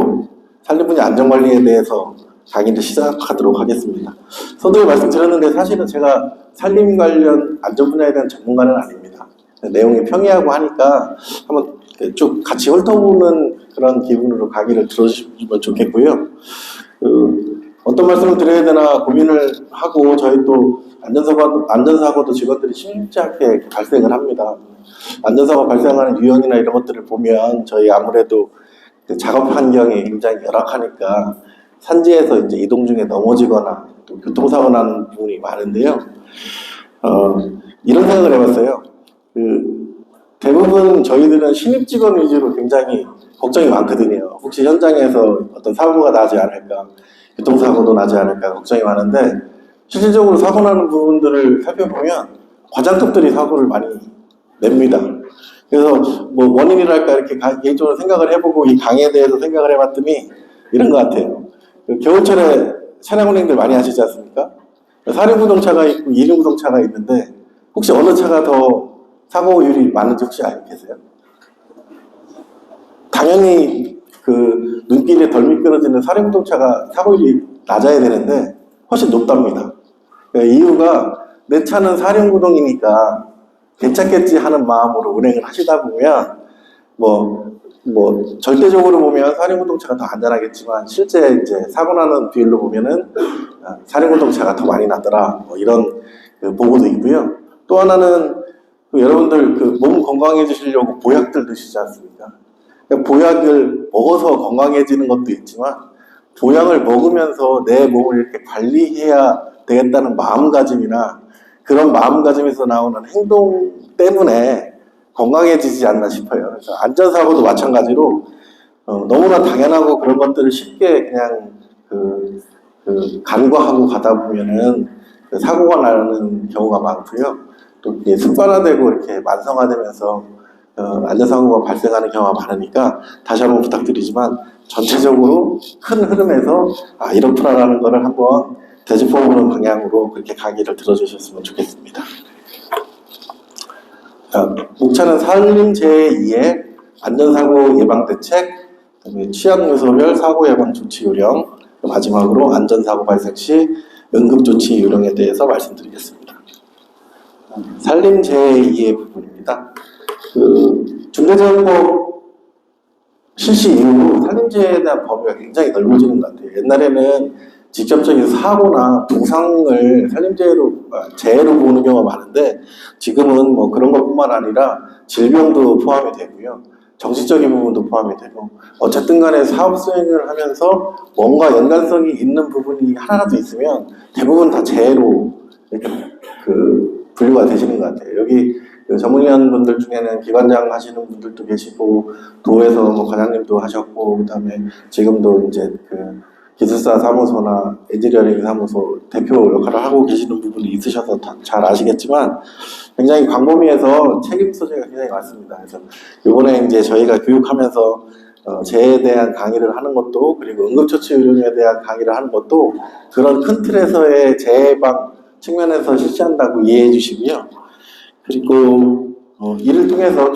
번째로 산림 분야 안전관리에 대해서 강의를 시작하도록 하겠습니다. 서두에 말씀드렸는데 사실은 제가 산림 관련 안전 분야에 대한 전문가는 아닙니다. 내용이 평이하고 하니까 한번 쭉 같이 훑어보는 그런 기분으로 강의를 들어주시면 좋겠고요. 어떤 말씀을 드려야 되나 고민을 하고 저희 또 안전사고도 직원들이 심각하게 발생을 합니다. 안전사고 발생하는 유형이나 이런 것들을 보면 저희 아무래도 작업 환경이 굉장히 열악하니까 산지에서 이제 이동 중에 넘어지거나 또 교통사고 나는 부분이 많은데요. 이런 생각을 해봤어요. 대부분 저희들은 신입 직원 위주로 굉장히 걱정이 많거든요. 혹시 현장에서 어떤 사고가 나지 않을까, 교통사고도 나지 않을까 걱정이 많은데 실질적으로 사고 나는 부분들을 살펴보면 과장급들이 사고를 많이 냅니다. 그래서 뭐 원인이랄까 이렇게 개인적으로 생각을 해보고 이 강의에 대해서 생각을 해봤더니 이런 것 같아요. 겨울철에 차량 운행들 많이 하시지 않습니까? 4륜구동차가 있고 2륜구동차가 있는데 혹시 어느 차가 더 사고율이 많은지 혹시 알고 계세요? 당연히 그 눈길에 덜 미끄러지는 4륜구동차가 사고율이 낮아야 되는데 훨씬 높답니다. 이유가 내 차는 4륜구동이니까 괜찮겠지 하는 마음으로 운행을 하시다 보면 절대적으로 보면 4륜구동차가 더 안전하겠지만 실제 이제 사고 나는 비율로 보면은 4륜구동차가 더 많이 나더라 이런 보고도 있고요. 또 하나는 여러분들 몸 건강해지시려고 보약들 드시지 않습니까? 보약을 먹어서 건강해지는 것도 있지만 보약을 먹으면서 내 몸을 이렇게 관리해야 되겠다는 마음가짐이나 그런 마음가짐에서 나오는 행동 때문에 건강해지지 않나 싶어요. 그래서 안전사고도 마찬가지로 너무나 당연하고 그런 것들을 쉽게 그냥 간과하고 가다 보면은 사고가 나는 경우가 많고요. 또 습관화되고 이렇게 만성화되면서 안전사고가 발생하는 경우가 많으니까 다시 한번 부탁드리지만 전체적으로 큰 흐름에서 이렇구나라는 것을 한번 되짚어보는 방향으로 그렇게 강의를 들어주셨으면 좋겠습니다. 목차는 산림재해 2의 안전사고 예방대책, 취약요소별 사고 예방 조치 요령, 마지막으로 안전사고 발생 시 응급조치 요령에 대해서 말씀드리겠습니다. 산림재해 2의 부분입니다. 중대재해법 실시 이후 산림재해에 대한 범위가 굉장히 넓어지는 것 같아요. 옛날에는 직접적인 사고나 부상을 재해로 보는 경우가 많은데 지금은 뭐 그런 것뿐만 아니라 질병도 포함이 되고요. 정신적인 부분도 포함이 되고 어쨌든 간에 사업 수행을 하면서 뭔가 연관성이 있는 부분이 하나라도 있으면 대부분 다 재해로 이렇게 분류가 되시는 것 같아요. 여기 전문위원 분들 중에는 기관장 하시는 분들도 계시고 도에서 뭐 과장님도 하셨고 그다음에 지금도 이제 기술사 사무소나 엔지니어링 사무소 대표 역할을 하고 계시는 부분이 있으셔서 잘 아시겠지만 굉장히 광범위해서 책임 소재가 굉장히 많습니다. 그래서 이번에 이제 저희가 교육하면서 재해에 대한 강의를 하는 것도 그리고 응급처치 요령에 대한 강의를 하는 것도 그런 큰 틀에서의 재해 예방 측면에서 실시한다고 이해해 주시고요. 그리고 이를 통해서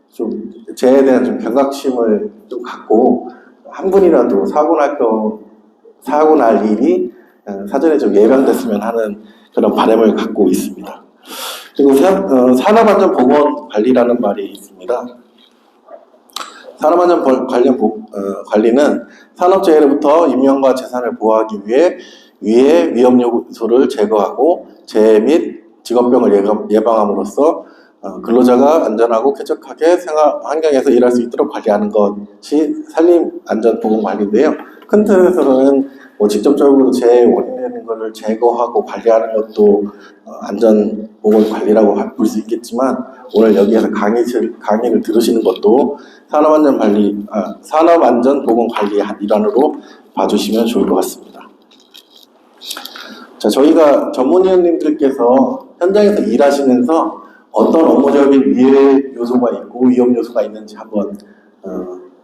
좀 재해에 대한 좀 경각심을 좀 갖고 한 분이라도 사고 날 일이 사전에 좀 예방됐으면 하는 그런 바람을 갖고 있습니다. 그리고 산업안전보건관리라는 말이 있습니다. 산업안전관리는 산업재해로부터 인명과 재산을 보호하기 위해 위험 요소를 제거하고 재해 및 직업병을 예방함으로써 근로자가 안전하고 쾌적하게 생활 환경에서 일할 수 있도록 관리하는 것이 산림안전보건관리인데요. 큰 틀에서는 직접적으로 재해 원인되는 것을 제거하고 관리하는 것도 안전보건관리라고 볼 수 있겠지만 오늘 여기에서 강의를 들으시는 것도 산업안전보건관리의 한 일환으로 봐주시면 좋을 것 같습니다. 자, 저희가 전문위원님들께서 현장에서 일하시면서 어떤 업무적인 위해 요소가 있고 위험 요소가 있는지 한번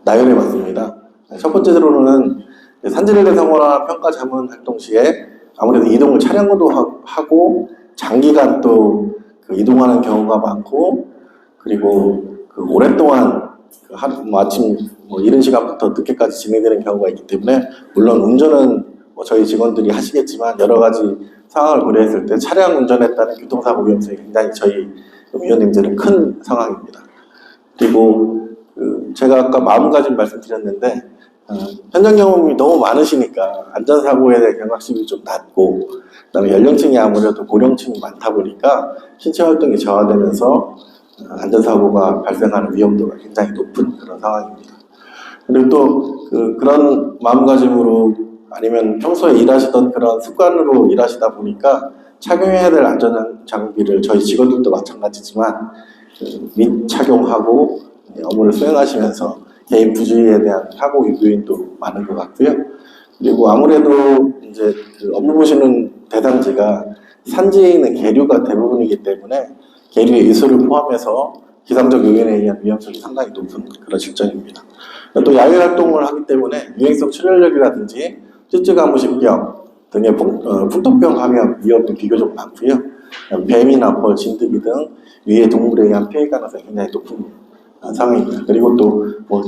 나열해 봤습니다. 첫 번째로는 산지를 대상으로 평가 자문 활동 시에 아무래도 이동을 차량으로 하고 장기간 또 이동하는 경우가 많고 그리고 오랫동안 아침 이른 시간부터 늦게까지 진행되는 경우가 있기 때문에 물론 운전은 저희 직원들이 하시겠지만 여러 가지 상황을 고려했을 때 차량 운전에 따른 교통사고 위험성이 굉장히 저희 위원님들은 큰 상황입니다. 그리고 제가 아까 마음가짐 말씀드렸는데 현장 경험이 너무 많으시니까 안전사고에 대한 경각심이 좀 낮고 그다음에 연령층이 아무래도 고령층이 많다 보니까 신체 활동이 저하되면서 안전사고가 발생하는 위험도가 굉장히 높은 그런 상황입니다. 그리고 또 그런 마음가짐으로 아니면 평소에 일하시던 그런 습관으로 일하시다 보니까 착용해야 될 안전장비를 저희 직원들도 마찬가지지만 미착용하고 업무를 수행하시면서 개인 부주의에 대한 사고 요인도 많은 것 같고요. 그리고 아무래도 이제 업무 보시는 대상지가 산지에 있는 계류가 대부분이기 때문에 계류의 이수를 포함해서 기상적 요인에 의한 위험성이 상당히 높은 그런 실정입니다. 또 야외 활동을 하기 때문에 유행성 출혈력이라든지 찌찌가무신병 등의 풍토병 감염 위험이 비교적 많고요. 뱀이나 벌, 진드기 등 위해 동물에 의한 피해 가능성이 굉장히 높은 상황입니다. 그리고 또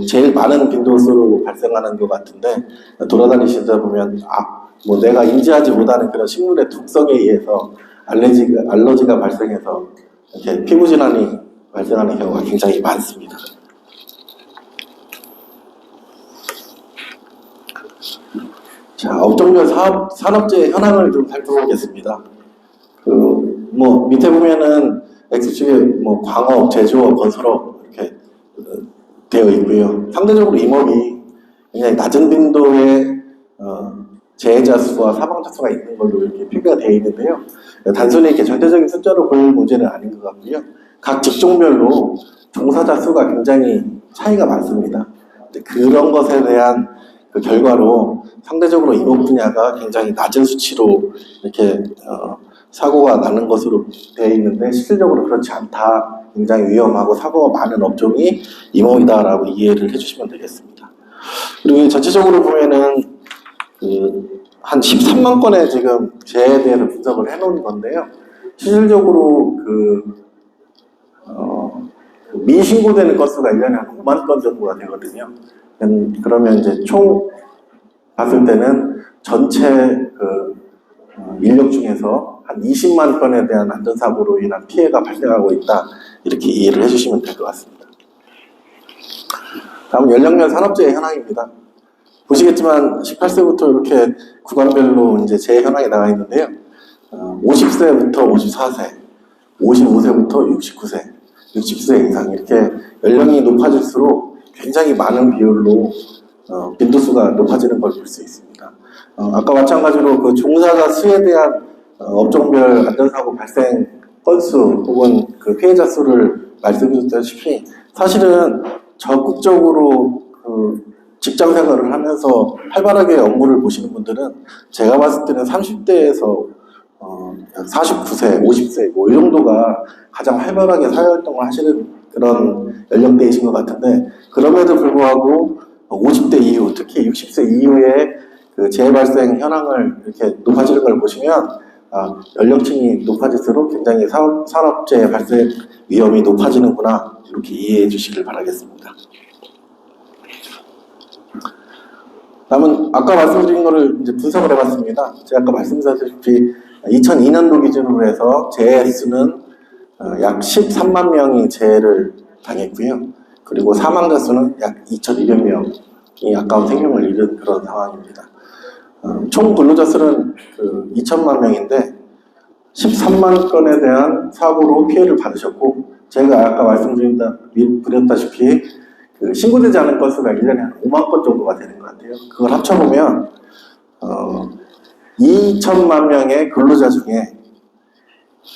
제일 많은 빈도수로 발생하는 것 같은데 돌아다니시다 보면 내가 인지하지 못하는 그런 식물의 독성에 의해서 알러지가 발생해서 이렇게 피부 질환이 발생하는 경우가 굉장히 많습니다. 자, 업종별 산업재해 현황을 좀 살펴보겠습니다. 밑에 보면은 X축에 광업, 제조업, 건설업 이렇게 되어 있고요. 상대적으로 임업이 굉장히 낮은 빈도의 재해자 수와 사망자 수가 있는 걸로 이렇게 표기가 되어 있는데요. 단순히 이렇게 절대적인 숫자로 볼 문제는 아닌 것 같고요. 각 직종별로 종사자 수가 굉장히 차이가 많습니다. 그런 것에 대한 그 결과로 상대적으로 임업 분야가 굉장히 낮은 수치로 이렇게 사고가 나는 것으로 되어 있는데 실질적으로 그렇지 않다. 굉장히 위험하고 사고가 많은 업종이 임업이다라고 이해를 해주시면 되겠습니다. 그리고 전체적으로 보면은 한 13만 건의 지금 재해에 대해서 분석을 해놓은 건데요. 실질적으로 미신고되는 건수가 1년에 한 5만 건 정도가 되거든요. 그러면 이제 총 봤을 때는 전체 인력 중에서 한 20만 건에 대한 안전사고로 인한 피해가 발생하고 있다. 이렇게 이해를 해주시면 될 것 같습니다. 다음 연령별 산업재해 현황입니다. 보시겠지만 18세부터 이렇게 구간별로 이제 재해 현황이 나와 있는데요. 50세부터 54세, 55세부터 69세, 60세 이상 이렇게 연령이 높아질수록 굉장히 많은 비율로 빈도수가 높아지는 걸 볼 수 있습니다. 아까 마찬가지로 그 종사자 수에 대한 업종별 안전사고 발생 건수 혹은 그 피해자 수를 말씀드렸다시피 사실은 적극적으로 직장 생활을 하면서 활발하게 업무를 보시는 분들은 제가 봤을 때는 30대에서 49세, 50세 이 정도가 가장 활발하게 사회활동을 하시는 그런 연령대이신 것 같은데 그럼에도 불구하고 50대 이후, 특히 60세 이후에 그 재해 발생 현황을 이렇게 높아지는 걸 보시면 연령층이 높아질수록 굉장히 산업재해 발생 위험이 높아지는구나 이렇게 이해해 주시길 바라겠습니다. 다음은 아까 말씀드린 거를 이제 분석을 해봤습니다. 제가 아까 말씀드렸다시피 2002년도 기준으로 해서 재해 수는 약 13만 명이 재해를 당했고요. 그리고 사망자 수는 약 2,200명이 아까운 생명을 잃은 그런 상황입니다. 총 근로자 수는 2천만 명인데 13만 건에 대한 사고로 피해를 받으셨고 제가 아까 말씀드렸다시피 신고되지 않은 건수가 1년에 한 5만 건 정도가 되는 것 같아요. 그걸 합쳐보면 2천만 명의 근로자 중에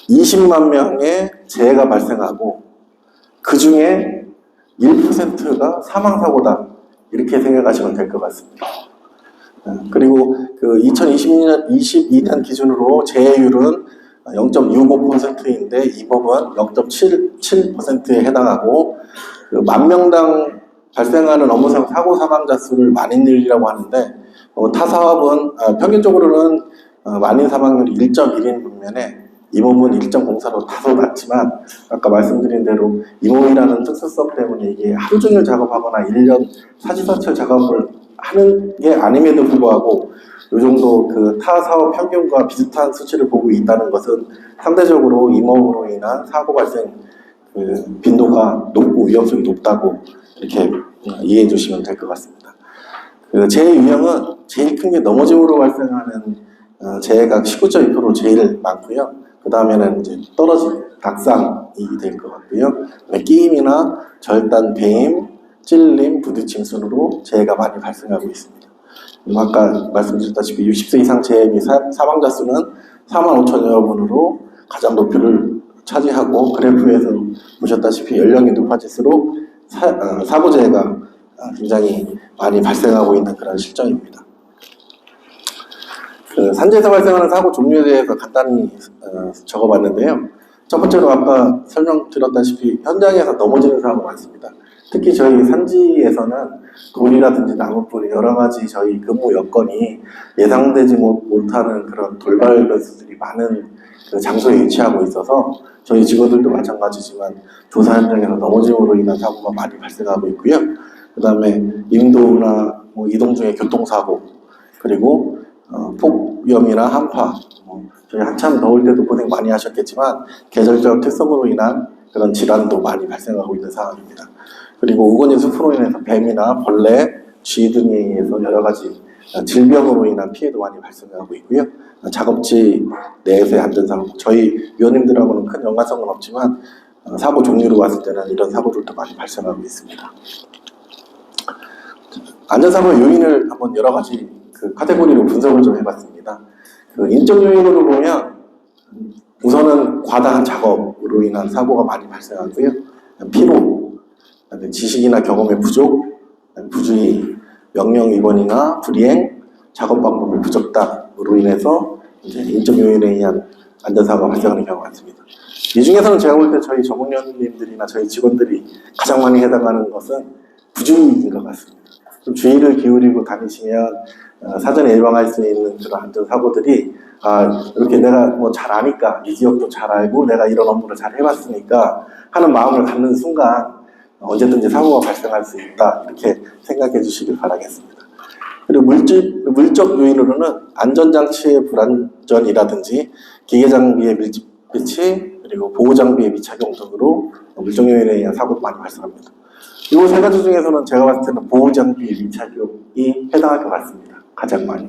20만 명의 재해가 발생하고 그 중에 1%가 사망사고다 이렇게 생각하시면 될 것 같습니다. 그리고 2022년 기준으로 재해율은 0.65%인데 임업은 0.77%에 해당하고 만 명당 발생하는 업무상 사고 사망자 수를 만인율이라고 하는데 타 사업은 평균적으로는 만인 사망률이 1.1인 반면에 이 몸은 일정 공사로 다소 낮지만 아까 말씀드린 대로 이 몸이라는 특수성 때문에 이게 하루 종일 작업하거나 1년 사시사철 작업을 하는 게 아님에도 불구하고 이 정도 그 타 사업 평균과 비슷한 수치를 보고 있다는 것은 상대적으로 이 몸으로 인한 사고 발생 그 빈도가 높고 위험성이 높다고 이렇게 이해해 주시면 될 것 같습니다. 그 재해 유형은 제일 큰 게 넘어짐으로 발생하는 재해가 19.2% 제일 많고요. 그 다음에는 이제 떨어짐, 낙상이 될 것 같고요. 끼임이나 절단, 배임, 찔림, 부딪힘 순으로 재해가 많이 발생하고 있습니다. 아까 말씀드렸다시피 60세 이상 재해 및 사망자 수는 4만 5천여 분으로 가장 높이를 차지하고 그래프에서 보셨다시피 연령이 높아질수록 사고재해가 굉장히 많이 발생하고 있는 그런 실정입니다. 그 산지에서 발생하는 사고 종류에 대해서 간단히 적어봤는데요. 첫 번째로 아까 설명드렸다시피 현장에서 넘어지는 사고가 많습니다. 특히 저희 산지에서는 돌이라든지 나무뿌리 여러 가지 저희 근무 여건이 예상되지 못하는 그런 돌발 변수들이 많은 그 장소에 위치하고 있어서 저희 직원들도 마찬가지지만 조사 현장에서 넘어짐으로 인한 사고가 많이 발생하고 있고요. 그 다음에 인도나 이동 중에 교통사고 그리고 폭염이나 한파 저희 한참 더울 때도 고생 많이 하셨겠지만 계절적 특성으로 인한 그런 질환도 많이 발생하고 있는 상황입니다. 그리고 우거진 숲으로 인해서 뱀이나 벌레, 쥐 등에 의해서 여러 가지 질병으로 인한 피해도 많이 발생하고 있고요. 작업지 내에서의 안전사고, 저희 위원님들하고는 큰 연관성은 없지만 사고 종류로 봤을 때는 이런 사고들도 많이 발생하고 있습니다. 안전사고의 요인을 한번 여러 가지 그 카테고리로 분석을 좀 해봤습니다. 그 인적 요인으로 보면 우선은 과다한 작업으로 인한 사고가 많이 발생하고요. 피로, 지식이나 경험의 부족, 부주의, 명령 위반이나 불이행, 작업 방법의 부적당으로 인해서 이제 인적 요인에 의한 안전사고가 발생하는 경우가 많습니다. 이 중에서는 제가 볼 때 저희 전문위원님들이나 저희 직원들이 가장 많이 해당하는 것은 부주의인 것 같습니다. 좀 주의를 기울이고 다니시면 사전에 예방할 수 있는 그런 안전사고들이 이렇게 내가 뭐 잘 아니까 이 지역도 잘 알고 내가 이런 업무를 잘 해봤으니까 하는 마음을 갖는 순간 언제든지 사고가 발생할 수 있다 이렇게 생각해 주시길 바라겠습니다. 그리고 물적 요인으로는 안전장치의 불안전이라든지 기계장비의 밀집 배치 그리고 보호장비의 미착용 등으로 물적 요인에 의한 사고도 많이 발생합니다. 이 세 가지 중에서는 제가 봤을 때는 보호장비의 미착용이 해당할 것 같습니다. 가장 많이.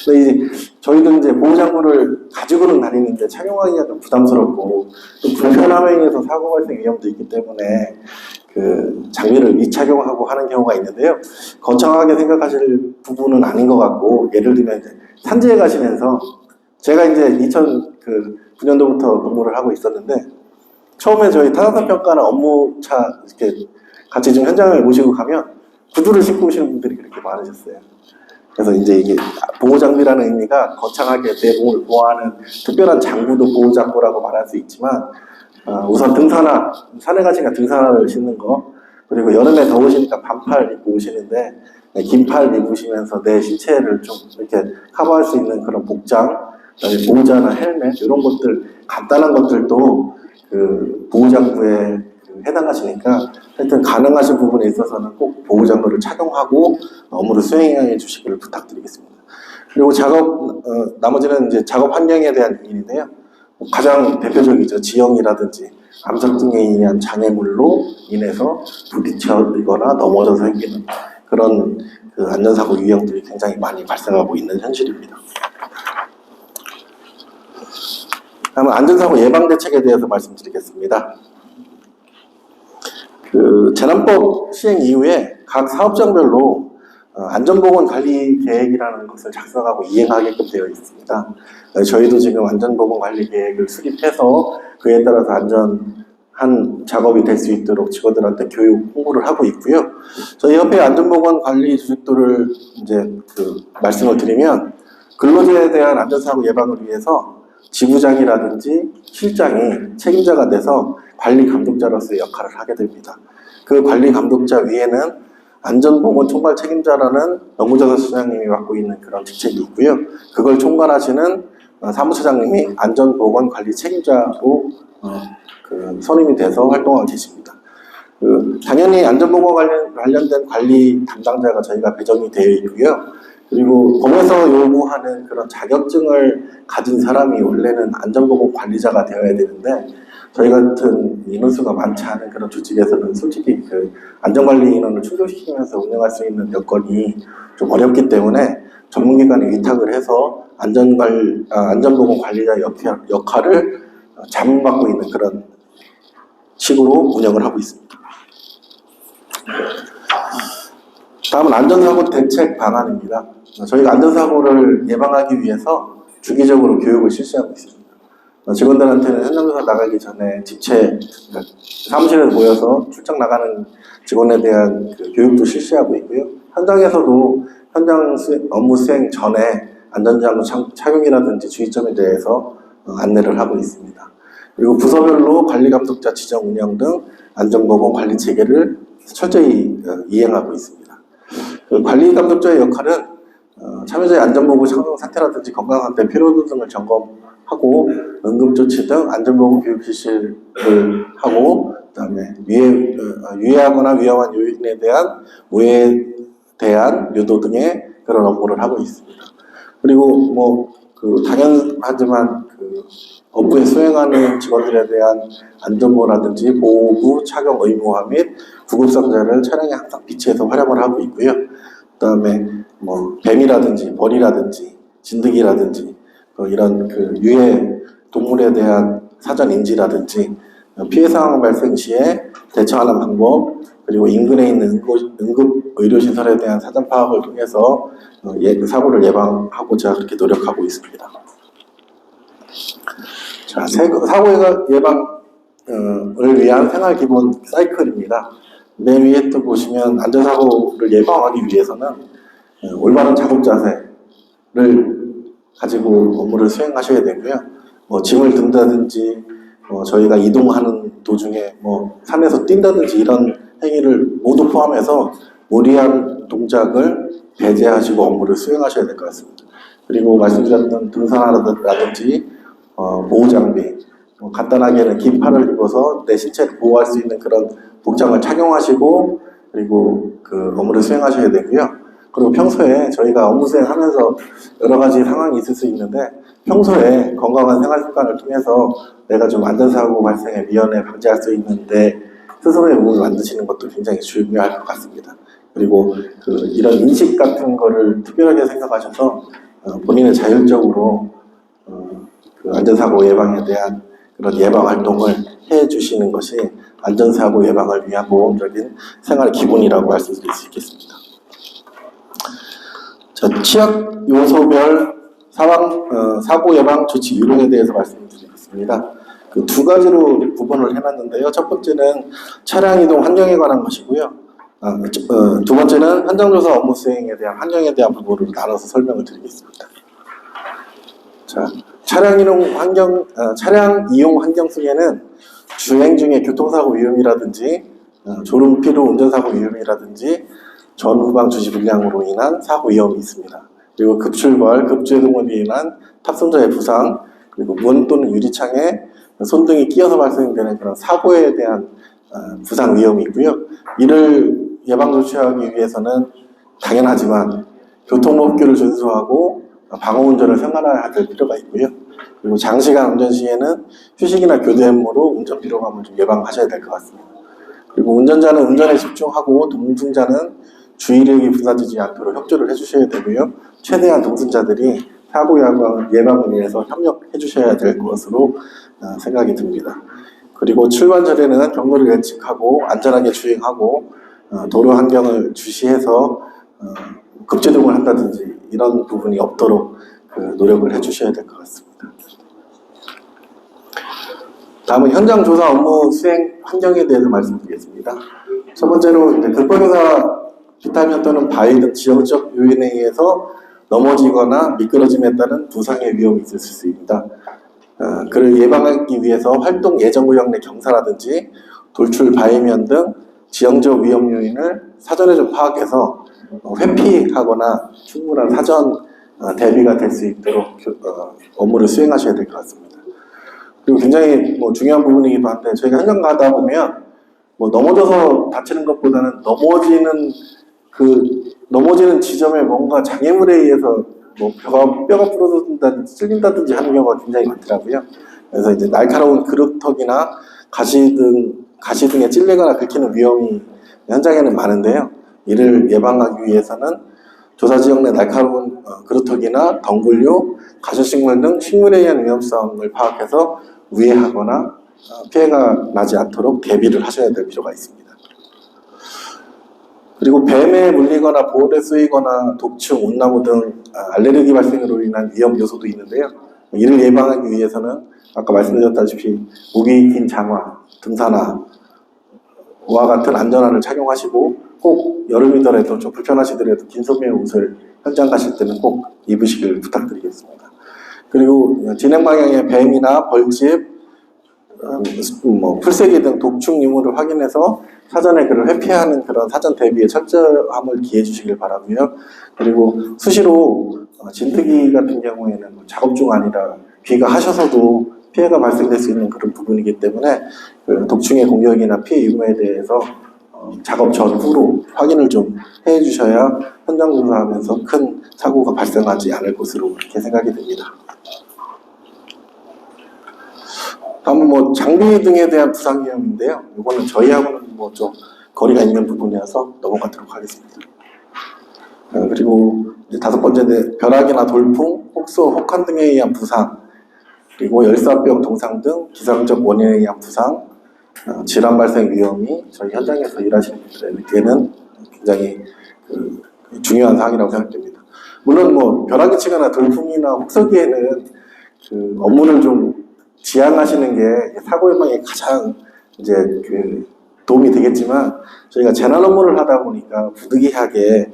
근데 이제 저희도 이제 보호장구를 가지고는 다니는데 착용하기가 좀 부담스럽고 또 불편함에 의해서 사고 발생 위험도 있기 때문에 그 장비를 미착용하고 하는 경우가 있는데요. 거창하게 생각하실 부분은 아닌 것 같고 예를 들면 이제 산지에 가시면서 제가 이제 2009년도부터 근무를 하고 있었는데 처음에 저희 타산사 평가나 업무차 이렇게 같이 좀 현장을 모시고 가면 구두를 신고 오시는 분들이 그렇게 많으셨어요. 그래서 이제 이게 보호장비라는 의미가 거창하게 내 몸을 보호하는 특별한 장구도 보호장구라고 말할 수 있지만 우선 등산화, 산에 가시니까 등산화를 신는 거 그리고 여름에 더우시니까 반팔 입고 오시는데 긴 팔 입으시면서 내 신체를 좀 이렇게 커버할 수 있는 그런 복장 그다음에 모자나 헬멧 이런 것들 간단한 것들도 그 보호장구에 해당하시니까 하여튼 가능하신 부분에 있어서는 꼭 보호장구를 착용하고 업무를 수행해 주시기를 부탁드리겠습니다. 그리고 나머지는 이제 작업 환경에 대한 요인인데요. 가장 대표적이죠. 지형이라든지 암석 등에 의한 장애물로 인해서 부딪혀지거나 넘어져서 생기는 그런 그 안전사고 유형들이 굉장히 많이 발생하고 있는 현실입니다. 다음은 안전사고 예방대책에 대해서 말씀드리겠습니다. 그 재난법 시행 이후에 각 사업장별로 안전보건관리 계획이라는 것을 작성하고 이행하게끔 되어 있습니다. 저희도 지금 안전보건관리 계획을 수립해서 그에 따라서 안전한 작업이 될 수 있도록 직원들한테 교육 홍보를 하고 있고요. 저희 협회 안전보건관리 주식도를 이제 말씀을 드리면 근로자에 대한 안전사고 예방을 위해서 지부장이라든지 실장이 책임자가 돼서 관리 감독자로서의 역할을 하게 됩니다. 그 관리 감독자 위에는 안전보건 총괄 책임자라는 연구조사 수장님이 맡고 있는 그런 직책이 있고요. 그걸 총괄하시는 사무처장님이 안전보건관리 책임자로 선임이 돼서 활동하고 계십니다. 당연히 안전보건 관련된 관리 담당자가 저희가 배정이 되어 있고요. 그리고 법에서 요구하는 그런 자격증을 가진 사람이 원래는 안전보건 관리자가 되어야 되는데, 저희 같은 인원수가 많지 않은 그런 조직에서는 솔직히 안전관리 인원을 충족시키면서 운영할 수 있는 여건이 좀 어렵기 때문에 전문기관에 위탁을 해서 안전보건 관리자 역할을 자문받고 있는 그런 식으로 운영을 하고 있습니다. 다음은 안전사고 대책 방안입니다. 저희가 안전사고를 예방하기 위해서 주기적으로 교육을 실시하고 있습니다. 직원들한테는 현장조사 나가기 전에 사무실에서 모여서 출장 나가는 직원에 대한 교육도 실시하고 있고요. 현장에서도 업무 수행 전에 안전장구 착용이라든지 주의점에 대해서 안내를 하고 있습니다. 그리고 부서별로 관리감독자 지정 운영 등 안전보건 관리 체계를 철저히 이행하고 있습니다. 관리감독자의 역할은 참여자의 안전보건 상승 상태라든지 건강 상태, 피로도 등을 점검하고 응급조치 등 안전보건 교육 실시를 하고, 그다음에 유해하거나 위험한 요인에 대한 무해에 대한 유도 등의 그런 업무를 하고 있습니다. 그리고 당연하지만 업무에 수행하는 직원들에 대한 안전모라든지 보호구 착용 의무화 및 구급상자를 차량에 항상 비치해서 활용을 하고 있고요. 그다음에 뱀이라든지 벌이라든지 진드기라든지 이런 유해 동물에 대한 사전 인지라든지 피해 상황 발생 시에 대처하는 방법, 그리고 인근에 있는 응급 의료시설에 대한 사전 파악을 통해서 사고를 예방하고자 그렇게 노력하고 있습니다. 자, 사고 예방을 위한 생활 기본 사이클입니다. 맨 위에 또 보시면 안전사고를 예방하기 위해서는 올바른 작업 자세를 가지고 업무를 수행하셔야 되고요. 짐을 든다든지 저희가 이동하는 도중에 산에서 뛴다든지 이런 행위를 모두 포함해서 무리한 동작을 배제하시고 업무를 수행하셔야 될 것 같습니다. 그리고 말씀드렸던 등산화라든지 보호장비, 간단하게는 긴팔을 입어서 내 신체를 보호할 수 있는 그런 복장을 착용하시고, 그리고 업무를 수행하셔야 되고요. 그리고 평소에 저희가 업무 수행하면서 여러 가지 상황이 있을 수 있는데, 평소에 건강한 생활 습관을 통해서 내가 좀 안전사고 발생의 미연에 방지할 수 있는데 스스로의 몸을 만드시는 것도 굉장히 중요할 것 같습니다. 그리고 이런 인식 같은 거를 특별하게 생각하셔서 본인의 자율적으로 안전사고 예방에 대한 그런 예방 활동을 해 주시는 것이 안전사고 예방을 위한 모범적인 생활 기본이라고 말씀드릴 수 있겠습니다. 자, 취약 요소별 사고 예방 조치 요령에 대해서 말씀드리겠습니다. 두 가지로 구분을 해놨는데요. 첫 번째는 차량 이동 환경에 관한 것이고요. 두 번째는 현장조사 업무 수행에 대한 환경에 대한 부분을 나눠서 설명을 드리겠습니다. 자, 차량 이용 환경 속에는 주행 중에 교통사고 위험이라든지 졸음 피로 운전사고 위험이라든지 전후방 주시 불량으로 인한 사고 위험이 있습니다. 그리고 급출발, 급제동으로 인한 탑승자의 부상, 그리고 문 또는 유리창에 손등이 끼어서 발생되는 그런 사고에 대한 부상 위험이 있고요. 이를 예방 조치하기 위해서는 당연하지만 교통법규를 준수하고 방어운전을 생활해야 될 필요가 있고요. 그리고 장시간 운전 시에는 휴식이나 교대 업무로 운전 피로감을 좀 예방하셔야 될 것 같습니다. 그리고 운전자는 운전에 집중하고 동승자는 주의력이 분산되지 않도록 협조를 해주셔야 되고요. 최대한 동승자들이 사고 예방을 위해서 협력해 주셔야 될 것으로 생각이 듭니다. 그리고 출발 전에는 경로를 예측하고 안전하게 주행하고 도로 환경을 주시해서 급제동을 한다든지 이런 부분이 없도록 노력을 해 주셔야 될 것 같습니다. 다음은 현장 조사 업무 수행 환경에 대해서 말씀드리겠습니다. 첫 번째로 급발사 비타민 또는 바위 등 지형적 요인에 의해서 넘어지거나 미끄러짐에 따른 부상의 위험이 있을 수 있습니다. 그를 예방하기 위해서 활동 예정 구역 내 경사라든지 돌출 바위면 등 지형적 위험 요인을 사전에 좀 파악해서 회피하거나 충분한 사전 대비가 될 수 있도록 업무를 수행하셔야 될 것 같습니다. 그리고 굉장히 뭐 중요한 부분이기도 한데 저희가 현장 가다 보면 뭐 넘어져서 다치는 것보다는 넘어지는 지점에 뭔가 장애물에 의해서 뭐 뼈가 부러진다든지 찔린다든지 하는 경우가 굉장히 많더라고요. 그래서 이제 날카로운 그루터기나 가시 등에 찔리거나 긁히는 위험이 현장에는 많은데요. 이를 예방하기 위해서는 조사 지역 내 날카로운 그루터기나 덩굴류, 가시식물 등 식물에 의한 위험성을 파악해서 우회하거나 피해가 나지 않도록 대비를 하셔야 될 필요가 있습니다. 그리고 뱀에 물리거나 볼에 쏘이거나 독충, 온나무 등 알레르기 발생으로 인한 위험 요소도 있는데요. 이를 예방하기 위해서는 아까 말씀드렸다시피 목이 긴 장화, 등산화와 같은 안전화를 착용하시고 꼭 여름이더라도 좀 불편하시더라도 긴 소매의 옷을 현장 가실 때는 꼭 입으시길 부탁드리겠습니다. 그리고 진행 방향의 뱀이나 벌집, 풀새기 등 독충 유무를 확인해서 사전에 그를 회피하는 그런 사전 대비에 철저함을 기해 주시길 바라고요. 그리고 수시로 진드기 같은 경우에는 작업 중 아니라 귀가하셔서도 피해가 발생될 수 있는 그런 부분이기 때문에 그 독충의 공격이나 피해 유무에 대해서 작업 전후로 확인을 좀 해 주셔야 현장 조사하면서 큰 사고가 발생하지 않을 것으로 그렇게 생각이 됩니다. 다음은 장비 등에 대한 부상 위험인데요. 이거는 저희하고는 좀 거리가 있는 부분이어서 넘어가도록 하겠습니다. 그리고 이제 다섯 번째, 벼락이나 돌풍, 혹소, 혹한 등에 의한 부상, 그리고 열사병 동상 등 기상적 원인에 의한 부상, 질환 발생 위험이 저희 현장에서 일하시는 분들에게는 굉장히 중요한 사항이라고 생각됩니다. 물론 벼락이 치거나 돌풍이나 혹서기에는 업무를 좀 지양하시는 게 사고 예방에 가장 이제 도움이 되겠지만 저희가 재난 업무를 하다 보니까 부득이하게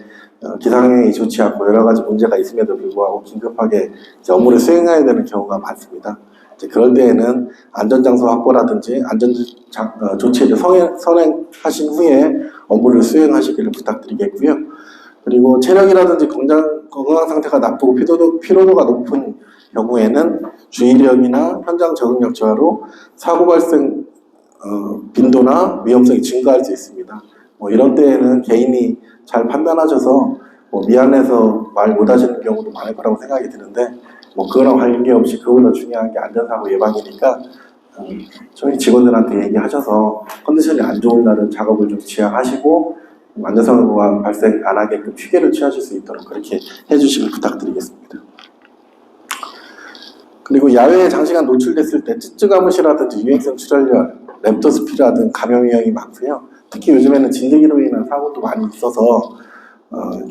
기상행위 좋지 않고 여러 가지 문제가 있음에도 불구하고 긴급하게 이제 업무를 수행해야 되는 경우가 많습니다. 이제 그럴 때에는 안전장소 확보라든지 조치를 선행하신 후에 업무를 수행하시기를 부탁드리겠고요. 그리고 체력이라든지 건강 상태가 나쁘고 피로도가 높은 경우에는 주의력이나 현장 적응력 저하로 사고 발생 빈도나 위험성이 증가할 수 있습니다. 이런 때에는 개인이 잘 판단하셔서 미안해서 말 못하시는 경우도 많을 거라고 생각이 드는데 그거랑 관계없이 그보다 중요한 게 안전사고 예방이니까 저희 직원들한테 얘기하셔서 컨디션이 안 좋은 날은 작업을 좀 지양하시고 안전사고가 발생 안 하게끔 휴게를 취하실 수 있도록 그렇게 해주시길 부탁드리겠습니다. 그리고 야외에 장시간 노출됐을 때 찌찌가무시라든지 유행성 출혈열, 렙토스피라 등 감염 위험이 많고요. 특히 요즘에는 진드기로 인한 사고도 많이 있어서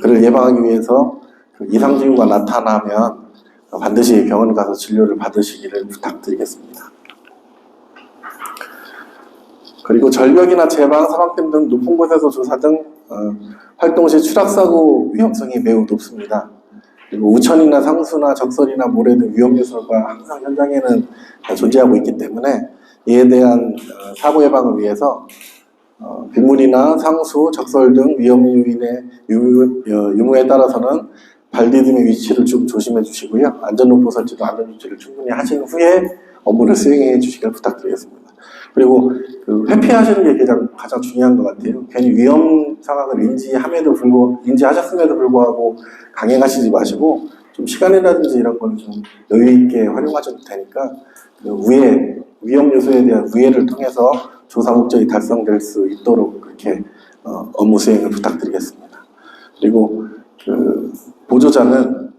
그를 예방하기 위해서 이상 징후가 나타나면 반드시 병원 가서 진료를 받으시기를 부탁드리겠습니다. 그리고 절벽이나 제방, 사막댐 등 높은 곳에서 조사 등 활동 시 추락사고 위험성이 매우 높습니다. 그리고 우천이나 상수나 적설이나 모래 등 위험 요소가 항상 현장에는 존재하고 있기 때문에 이에 대한 사고 예방을 위해서 빗물이나 상수, 적설 등 위험 요인의 유무에 따라서는 발디딤의 위치를 좀 조심해 주시고요. 안전로프 설치도 안전조치를 충분히 하신 후에 업무를 수행해 주시길 부탁드리겠습니다. 그리고 회피하시는 게 가장 중요한 것 같아요. 괜히 위험 상황을 인지하셨음에도 불구하고 강행하시지 마시고 좀 시간이라든지 이런 걸 좀 여유 있게 활용하셔도 되니까 위험 요소에 대한 우회를 통해서 조사 목적이 달성될 수 있도록 그렇게 업무 수행을 부탁드리겠습니다. 그리고 보조자는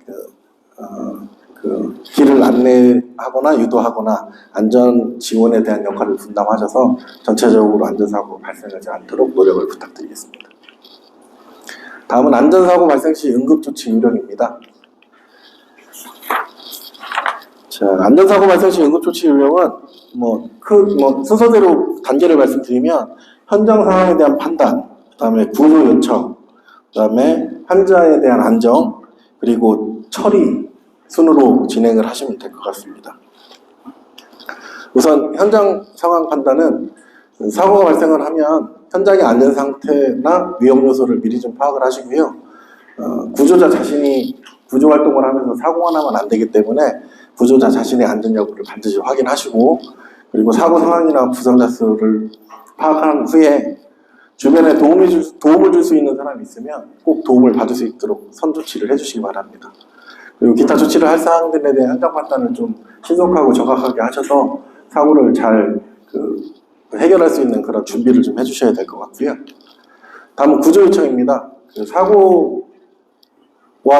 길을 안내하거나 유도하거나 안전 지원에 대한 역할을 분담하셔서 전체적으로 안전사고 발생하지 않도록 노력을 부탁드리겠습니다. 다음은 안전사고 발생 시 응급조치 요령입니다. 자, 안전사고 발생 시 응급조치 요령은 순서대로 단계를 말씀드리면 현장 상황에 대한 판단, 그 다음에 구조 요청, 그 다음에 환자에 대한 안정, 그리고 처리 순으로 진행을 하시면 될 것 같습니다. 우선 현장 상황 판단은 사고가 발생을 하면 현장의 안전 상태나 위험 요소를 미리 좀 파악을 하시고요. 구조자 자신이 구조 활동을 하면서 사고가 나면 안 되기 때문에 구조자 자신의 안전 여부를 반드시 확인하시고, 그리고 사고 상황이나 부상자 수를 파악한 후에 주변에 도움을 줄 수 있는 사람이 있으면 꼭 도움을 받을 수 있도록 선조치를 해주시기 바랍니다. 그리고 기타 조치를 할 사항들에 대한 현장 판단을 좀 신속하고 정확하게 하셔서 사고를 잘 해결할 수 있는 그런 준비를 좀 해주셔야 될 것 같고요. 다음은 구조 요청입니다. 사고와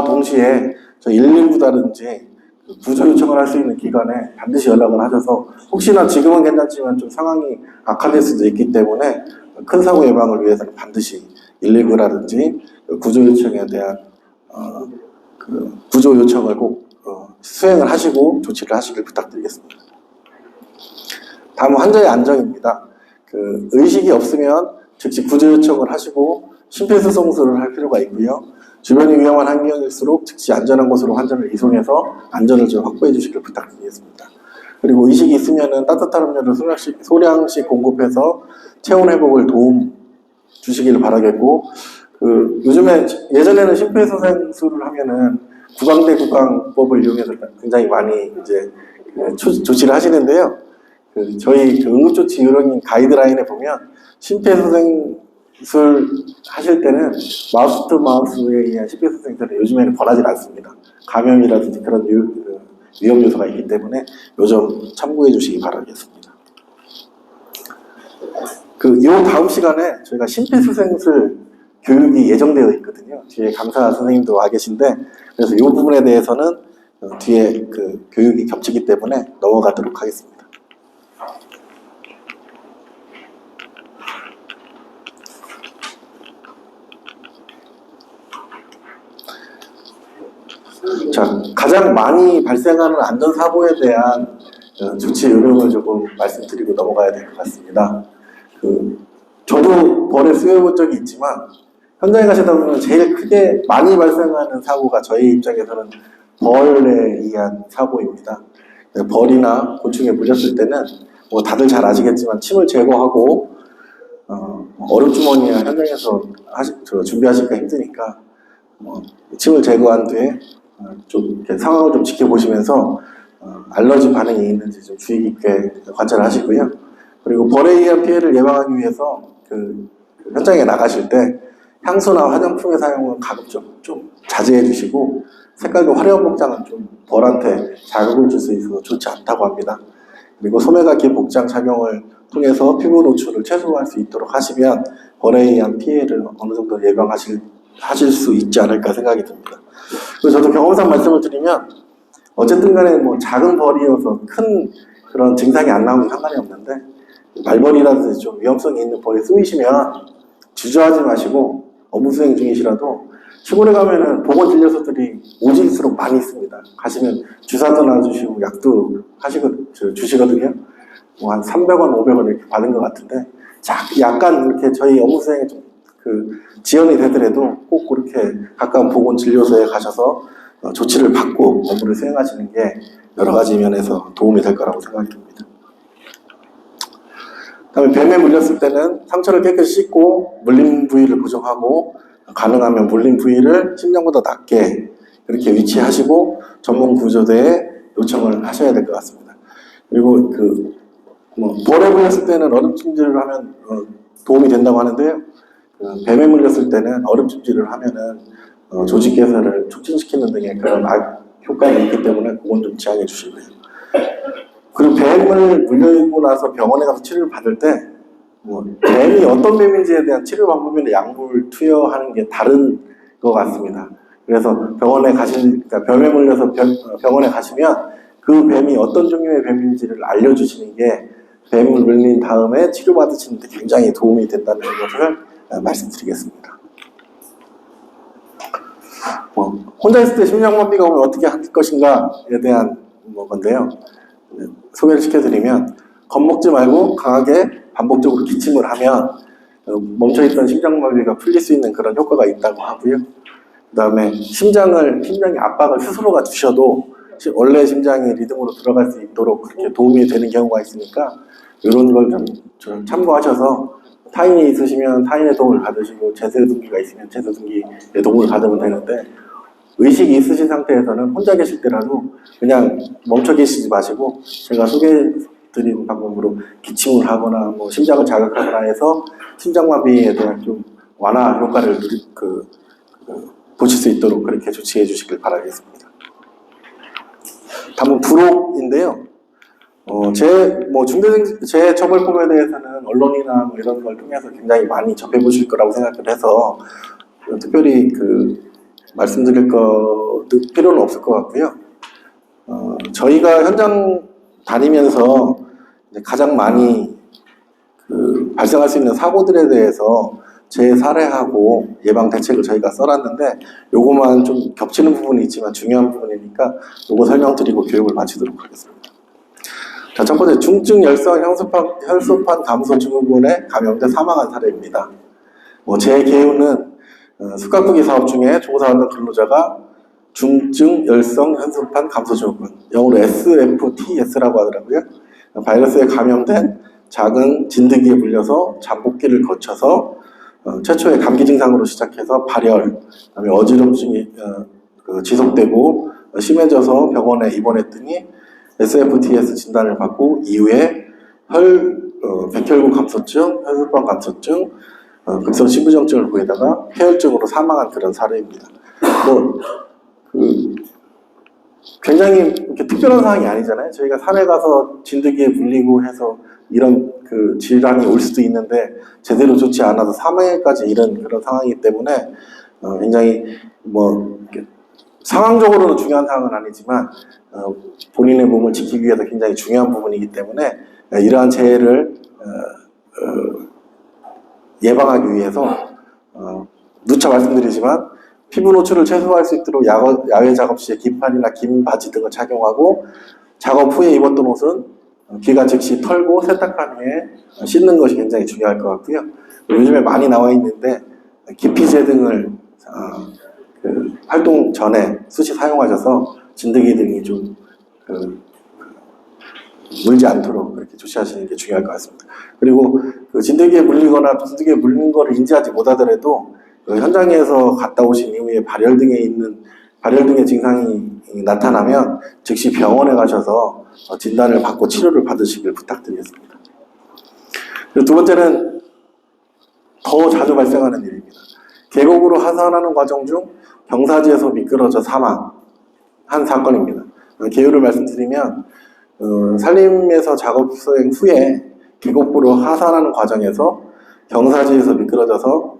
동시에 저희 119다든지 구조 요청을 할 수 있는 기관에 반드시 연락을 하셔서, 혹시나 지금은 괜찮지만 좀 상황이 악화될 수도 있기 때문에 큰 사고 예방을 위해서는 반드시 119라든지 구조 요청에 대한 구조 요청을 꼭 수행을 하시고 조치를 하시길 부탁드리겠습니다. 다음은 환자의 안정입니다. 의식이 없으면 즉시 구조 요청을 하시고 심폐소생술을 할 필요가 있고요. 주변이 위험한 환경일수록 즉시 안전한 곳으로 환자를 이송해서 안전을 좀 확보해 주시길 부탁드리겠습니다. 그리고 의식이 있으면은 따뜻한 음료를 소량씩 공급해서 체온 회복을 도움 주시기를 바라겠고, 요즘에 예전에는 심폐소생술을 하면은 구강대 구강법을 이용해서 굉장히 많이 이제 조치를 하시는데요. 저희 응급조치 요령인 가이드라인에 보면 심폐소생술 하실 때는 마우스 투 마우스에 의한 심폐소생술은 요즘에는 권하지 않습니다. 감염이라든지 그런 위험 요소가 있기 때문에 요 점 참고해 주시기 바라겠습니다. 요 다음 시간에 저희가 심폐소생술 교육이 예정되어 있거든요. 뒤에 강사 선생님도 와 계신데, 그래서 이 부분에 대해서는 뒤에 교육이 겹치기 때문에 넘어가도록 하겠습니다. 자, 가장 많이 발생하는 안전사고에 대한 조치 요령을 조금 말씀드리고 넘어가야 될 것 같습니다. 저도 벌에 수혜해본 적이 있지만, 현장에 가시다 보면 제일 크게 많이 발생하는 사고가 저희 입장에서는 벌에 의한 사고입니다. 벌이나 곤충에 물렸을 때는 뭐 다들 잘 아시겠지만 침을 제거하고 얼음주머니나 현장에서 준비하시기가 힘드니까 침을 제거한 뒤에 좀 이렇게 상황을 좀 지켜보시면서 알러지 반응이 있는지 좀 주의 깊게 관찰을 하시고요. 그리고 벌에 의한 피해를 예방하기 위해서 현장에 나가실 때 향수나 화장품의 사용은 가급적 좀 자제해 주시고, 색깔도 화려한 복장은 좀 벌한테 자극을 줄 수 있어서 좋지 않다고 합니다. 그리고 소매가 긴 복장 착용을 통해서 피부 노출을 최소화할 수 있도록 하시면 벌에 의한 피해를 어느 정도 예방하실 수 있지 않을까 생각이 듭니다. 그리고 저도 경험상 말씀을 드리면, 어쨌든 간에 뭐 작은 벌이어서 큰 그런 증상이 안 나오면 상관이 없는데, 말벌이라든지 좀 위험성이 있는 벌이 쏘이시면 주저하지 마시고, 업무 수행 중이시라도 시골에 가면은 보건진료소들이 오질수록 많이 있습니다. 가시면 주사도 놔주시고 약도 주시거든요. 뭐 한 300원, 500원 이렇게 받은 것 같은데, 약간 이렇게 저희 업무 수행에 좀 지연이 되더라도 꼭 그렇게 가까운 보건진료소에 가셔서 조치를 받고 업무를 수행하시는 게 여러 가지 면에서 도움이 될 거라고 생각이 듭니다. 그다음에 뱀에 물렸을 때는 상처를 깨끗이 씻고 물린 부위를 고정하고, 가능하면 물린 부위를 심장보다 낮게 그렇게 위치하시고 전문 구조대에 요청을 하셔야 될 것 같습니다. 그리고 벌에 물렸을 때는 얼음찜질을 하면 도움이 된다고 하는데요. 뱀에 물렸을 때는 얼음찜질을 하면은 조직 개선을 촉진시키는 등의 그런 효과가 있기 때문에 그건 좀 지양해 주시고요. 그리고 뱀을 물리고 나서 병원에 가서 치료를 받을 때 뱀이 어떤 뱀인지에 대한 치료 방법이나 약물 투여하는 게 다른 것 같습니다. 그래서 그러니까 뱀에 물려서 병원에 가시면 그 뱀이 어떤 종류의 뱀인지를 알려주시는 게 뱀을 물린 다음에 치료받으시는 데 굉장히 도움이 된다는 것을 말씀드리겠습니다. 혼자 있을 때 심장마비가 오면 어떻게 할 것인가에 대한 건데요. 소개를 시켜드리면, 겁먹지 말고 강하게 반복적으로 기침을 하면 멈춰있던 심장마비가 풀릴 수 있는 그런 효과가 있다고 하고요. 그 다음에 심장이 압박을 스스로가 주셔도 원래 심장이 리듬으로 들어갈 수 있도록 그렇게 도움이 되는 경우가 있으니까 이런 걸 좀 참고하셔서, 타인이 있으시면 타인의 도움을 받으시고 제세동기가 있으면 제세동기의 도움을 받으면 되는데, 의식이 있으신 상태에서는 혼자 계실 때라도 그냥 멈춰 계시지 마시고 제가 소개해드린 방법으로 기침을 하거나 뭐 심장을 자극하거나 해서 심장마비에 대한 좀 완화 효과를 보실 수 있도록 그렇게 조치해 주시길 바라겠습니다. 다음은 부록인데요. 제 처벌법에 대해서는 언론이나 뭐 이런 걸 통해서 굉장히 많이 접해 보실 거라고 생각을 해서 특별히 말씀드릴 필요는 없을 것 같고요. 저희가 현장 다니면서 가장 많이 발생할 수 있는 사고들에 대해서 재사례하고 예방 대책을 저희가 써놨는데 요거만 좀 겹치는 부분이 있지만 중요한 부분이니까 요거 설명드리고 교육을 마치도록 하겠습니다. 자, 첫 번째 중증 열성 혈소판 감소 증후군에 감염돼 사망한 사례입니다. 제 개요는 숙각부기 사업 중에 조사받는 근로자가 중증 열성 혈소판 감소 증후군, 영어로 SFTS라고 하더라고요. 바이러스에 감염된 작은 진드기에 물려서 잠복기를 거쳐서 최초의 감기 증상으로 시작해서 발열, 그다음에 어지럼증이 지속되고 심해져서 병원에 입원했더니 SFTS 진단을 받고 이후에 백혈구 감소증, 혈소판 감소증, 급성 심부정증을 보이다가 폐혈증으로 사망한 그런 사례입니다. 굉장히 이렇게 특별한 상황이 아니잖아요. 저희가 산에 가서 진드기에 물리고 해서 이런 질환이 올 수도 있는데 제대로 좋지 않아서 사망까지 이런 그런 상황이기 때문에 굉장히 상황적으로는 중요한 상황은 아니지만 본인의 몸을 지키기 위해서 굉장히 중요한 부분이기 때문에 이러한 재해를 예방하기 위해서 누차 말씀드리지만 피부 노출을 최소화할 수 있도록 야외 작업 시에 긴팔이나 긴 바지 등을 착용하고 작업 후에 입었던 옷은 귀가 즉시 털고 세탁한 후에 씻는 것이 굉장히 중요할 것 같고요. 요즘에 많이 나와 있는데 기피제 등을 활동 전에 수시 사용하셔서 진드기 등이 좀 물지 않도록 그렇게 조치하시는 게 중요할 것 같습니다. 그리고 진드기에 물리거나 진드기에 물린 거를 인지하지 못하더라도 현장에서 갔다 오신 이후에 발열 등의 증상이 나타나면 즉시 병원에 가셔서 진단을 받고 치료를 받으시길 부탁드리겠습니다. 그리고 두 번째는 더 자주 발생하는 일입니다. 계곡으로 하산하는 과정 중 경사지에서 미끄러져 사망한 사건입니다. 개요를 말씀드리면 산림에서 작업 수행 후에 계곡부로 하산하는 과정에서 경사지에서 미끄러져서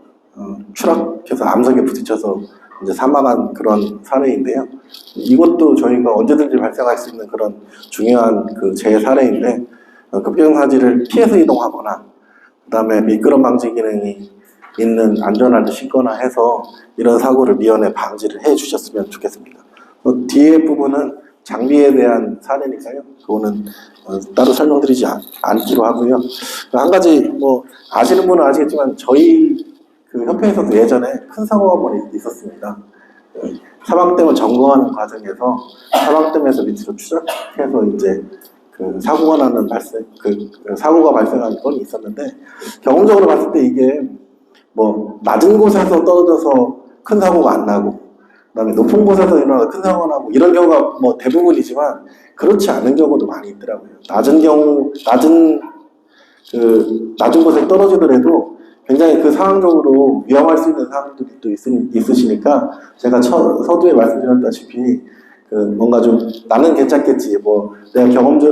추락해서 암석에 부딪혀서 이제 사망한 그런 사례인데요. 이것도 저희가 언제든지 발생할 수 있는 그런 중요한 재해 사례인데 급경사지를 피해서 이동하거나 그다음에 미끄럼 방지 기능이 있는 안전화를 신거나 해서 이런 사고를 미연에 방지를 해 주셨으면 좋겠습니다. 뒤에 부분은 장비에 대한 사례니까요. 그거는 따로 설명드리지 않기로 하고요. 한 가지 아시는 분은 아시겠지만 저희 협회에서도 예전에 큰 사고가 한 번 있었습니다. 사방댐을 점거하는 과정에서 사방댐에서 밑으로 추락해서 이제 사고가 사고가 발생한 건 있었는데 경험적으로 봤을 때 이게 낮은 곳에서 떨어져서 큰 사고가 안 나고 그다음에 높은 곳에서 일어나서 큰 사고가 나고 이런 경우가 대부분이지만 그렇지 않은 경우도 많이 있더라고요. 낮은 곳에 떨어지더라도 굉장히 상황적으로 위험할 수 있는 상황들이 또 있으시니까 제가 서두에 말씀드렸다시피 뭔가 좀 나는 괜찮겠지 내가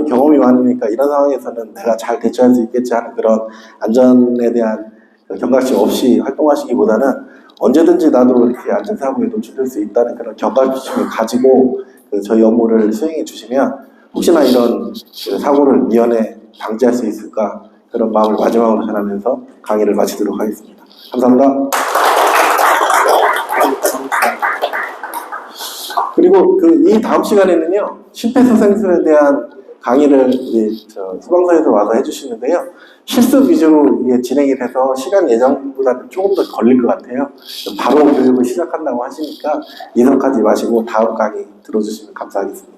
경험이 많으니까 이런 상황에서는 내가 잘 대처할 수 있겠지 하는 그런 안전에 대한 경각심 없이 활동하시기보다는 언제든지 나도 이렇게 안전사고에 노출될 수 있다는 그런 경각심을 가지고 저희 업무를 수행해 주시면 혹시나 이런 사고를 미연에 방지할 수 있을까 그런 마음을 마지막으로 전하면서 강의를 마치도록 하겠습니다. 감사합니다. 그리고 이 다음 시간에는요 심폐소생술에 대한 강의를 소방서에서 와서 해주시는데요. 실습 위주로 이게 진행이 돼서 시간 예정보다는 조금 더 걸릴 것 같아요. 바로 교육을 시작한다고 하시니까 이성하지 마시고 다음 강의 들어주시면 감사하겠습니다.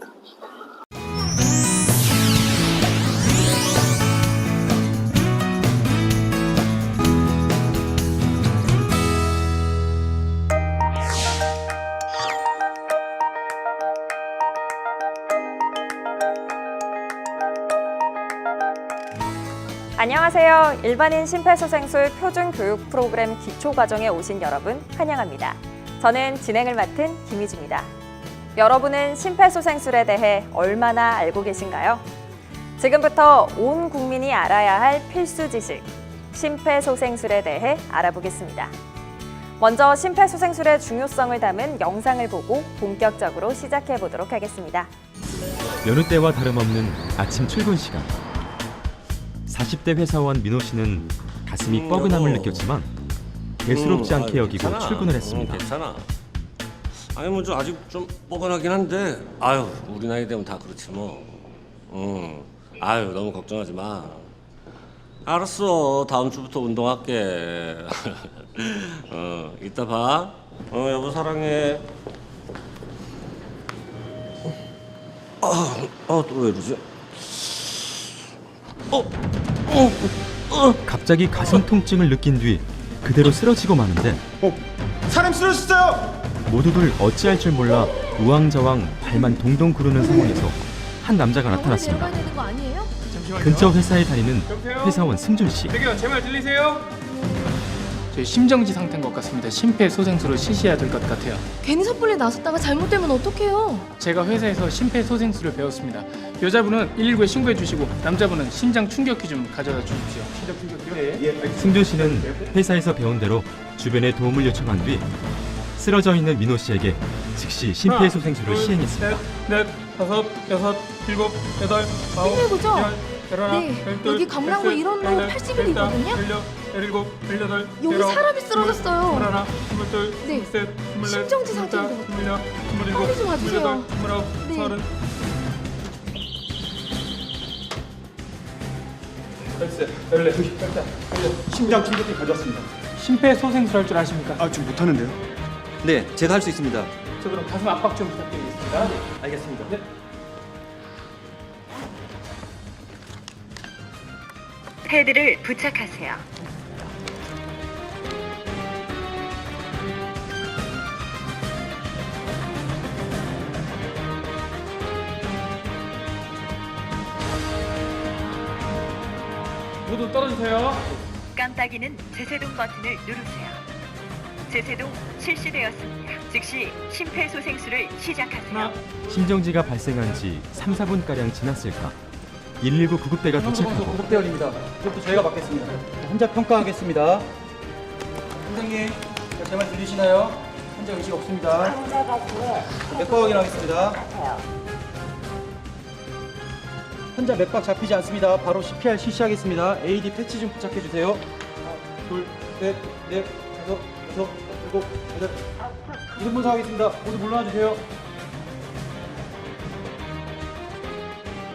안녕하세요. 일반인 심폐소생술 표준 교육 프로그램 기초과정에 오신 여러분 환영합니다. 저는 진행을 맡은 김희주입니다. 여러분은 심폐소생술에 대해 얼마나 알고 계신가요? 지금부터 온 국민이 알아야 할 필수 지식, 심폐소생술에 대해 알아보겠습니다. 먼저 심폐소생술의 중요성을 담은 영상을 보고 본격적으로 시작해 보도록 하겠습니다. 여느 때와 다름없는 아침 출근 시간. 40대 회사원 민호 씨는 가슴이 뻐근함을 느꼈지만 대수롭지 않게 여기고 괜찮아. 출근을 했습니다. 괜찮아. 아니 뭐 좀 아직 좀 뻐근하긴 한데 아유 우리 나이 되면 다 그렇지 뭐. 아유 너무 걱정하지 마. 알았어 다음 주부터 운동할게. 이따 봐. 여보 사랑해. 또 왜 이러지? 갑자기 가슴 통증을 느낀 뒤 그대로 쓰러지고 마는데 사람 쓰러졌어요! 모두들 어찌할 줄 몰라 우왕좌왕 발만 동동 구르는 상황에서 한 남자가 나타났습니다. 되는 거 아니에요? 근처 회사에 다니는 회사원 승준 씨. 저기요, 제 말 들리세요? 저희 심정지 상태인 것 같습니다. 심폐소생술을 실시해야 될 것 같아요. 괜히 섣불리 나섰다가 잘못되면 어떡해요? 제가 회사에서 심폐소생술을 배웠습니다. 여자분은 119에 신고해 주시고 남자분은 심장 충격기 좀 가져다 주십시오. 심장 충격기요? 네. 승준 씨는 회사에서 배운 대로 주변에 도움을 요청한 뒤 쓰러져 있는 민호 씨에게 즉시 심폐소생술을 시행했습니다. 넷, 다섯, 여섯, 일곱, 여덟, 아홉, 힘내보죠? 열, 열하나, 네, 열둘, 여기 강남구 열셋, 이런 로 열넷, 80일이거든요? 열여, 열일곱, 열여덟, 여기 열아홉, 사람이 쓰러졌어요. 스물하나, 스물둘, 네. 스물셋, 스물넷, 심정지 상태인 것 스물다, 같아요. 스물여섯, 스물일곱, 빨리 좀 와주세요. 스물여덟, 스물아홉, 네. 서른. 열셋, 열넷, 심장 충격기 가져왔습니다. 심폐소생술 할 줄 아십니까? 아, 지금 못하는데요? 네, 제가 할 수 있습니다. 저 그럼 가슴 압박 좀 부탁드리겠습니다. 알겠습니다. 네. 패드를 부착하세요. 모두 떨어지세요. 깜빡이는 제세동 버튼을 누르세요. 제세동 실시되었습니다. 즉시 심폐소생술을 시작하세요. 하나, 심정지가 발생한 지 3, 4분가량 지났을까 119 구급대가 도착하고 구급대원입니다. 이것도 저희가 맡겠습니다. 환자 평가하겠습니다. 선생님, 제 말 들리시나요? 환자 의식 없습니다. 맥박 확인하겠습니다. 환자 맥박 잡히지 않습니다. 바로 CPR 실시하겠습니다. AED 패치 좀 부착해 주세요. 하나, 둘, 셋, 넷, 다섯, 여섯, 일곱, 여덟. 이동 분석하겠습니다. 모두 물러나 주세요.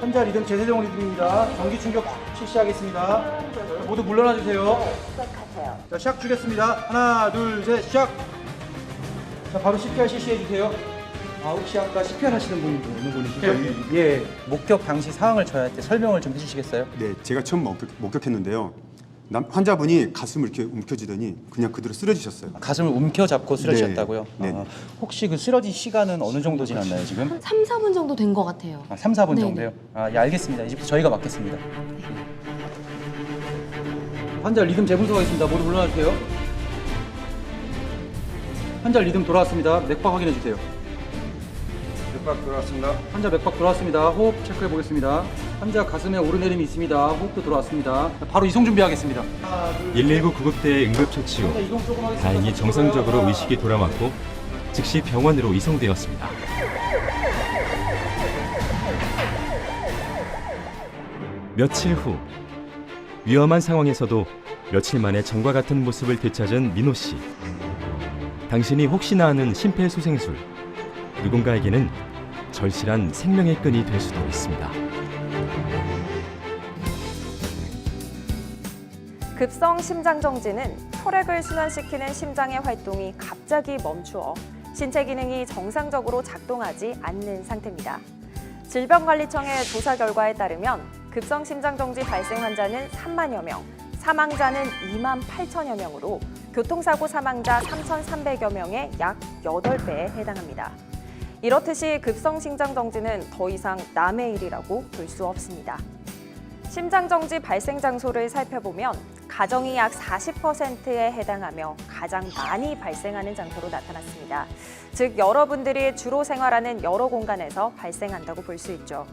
환자 리듬 제세동 리듬입니다. 전기 충격 실시하겠습니다. 모두 물러나 주세요. 자, 시작 주겠습니다. 하나, 둘, 셋, 시작. 자, 바로 CPR 실시해 주세요. 아, 혹시 아까 CPR 하시는 분이 어느 분이시죠? 예, 목격 당시 상황을 저희한테 설명을 좀 해주시겠어요? 네, 제가 처음 목격했는데요. 환자분이 가슴을 이렇게 움켜쥐더니 그냥 그대로 쓰러지셨어요. 가슴을 움켜잡고 쓰러지셨다고요? 네. 아, 혹시 그 쓰러진 시간은 어느 정도 지났나요, 지금? 3, 4분 정도 된 것 같아요. 아, 3, 4분 네네. 정도요? 아, 예, 알겠습니다. 이제부터 저희가 맡겠습니다. 환자 리듬 재분석하겠습니다. 모두 물러나 주세요. 환자 리듬 돌아왔습니다. 맥박 확인해 주세요. 맥박 들어왔습니다. 환자 맥박 돌아왔습니다. 호흡 체크해 보겠습니다. 환자 가슴에 오르내림이 있습니다. 호흡도 돌아왔습니다. 바로 이송 준비하겠습니다. 119 구급대의 응급처치 후 이송 조금 하겠습니다. 다행히 정상적으로 의식이 돌아왔고 즉시 병원으로 이송되었습니다. 며칠 후 위험한 상황에서도 며칠 만에 전과 같은 모습을 되찾은 민호 씨. 당신이 혹시나 하는 심폐소생술, 누군가에게는 절실한 생명의 끈이 될 수도 있습니다. 급성 심장정지는 혈액을 순환시키는 심장의 활동이 갑자기 멈추어 신체 기능이 정상적으로 작동하지 않는 상태입니다. 질병관리청의 조사 결과에 따르면 급성 심장정지 발생 환자는 3만여 명, 사망자는 2만 8천여 명으로 교통사고 사망자 3,300여 명의 약 8배에 해당합니다. 이렇듯이 급성 심장정지는 더 이상 남의 일이라고 볼 수 없습니다. 심장정지 발생 장소를 살펴보면 가정이 약 40%에 해당하며 가장 많이 발생하는 장소로 나타났습니다. 즉, 여러분들이 주로 생활하는 여러 공간에서 발생한다고 볼 수 있죠.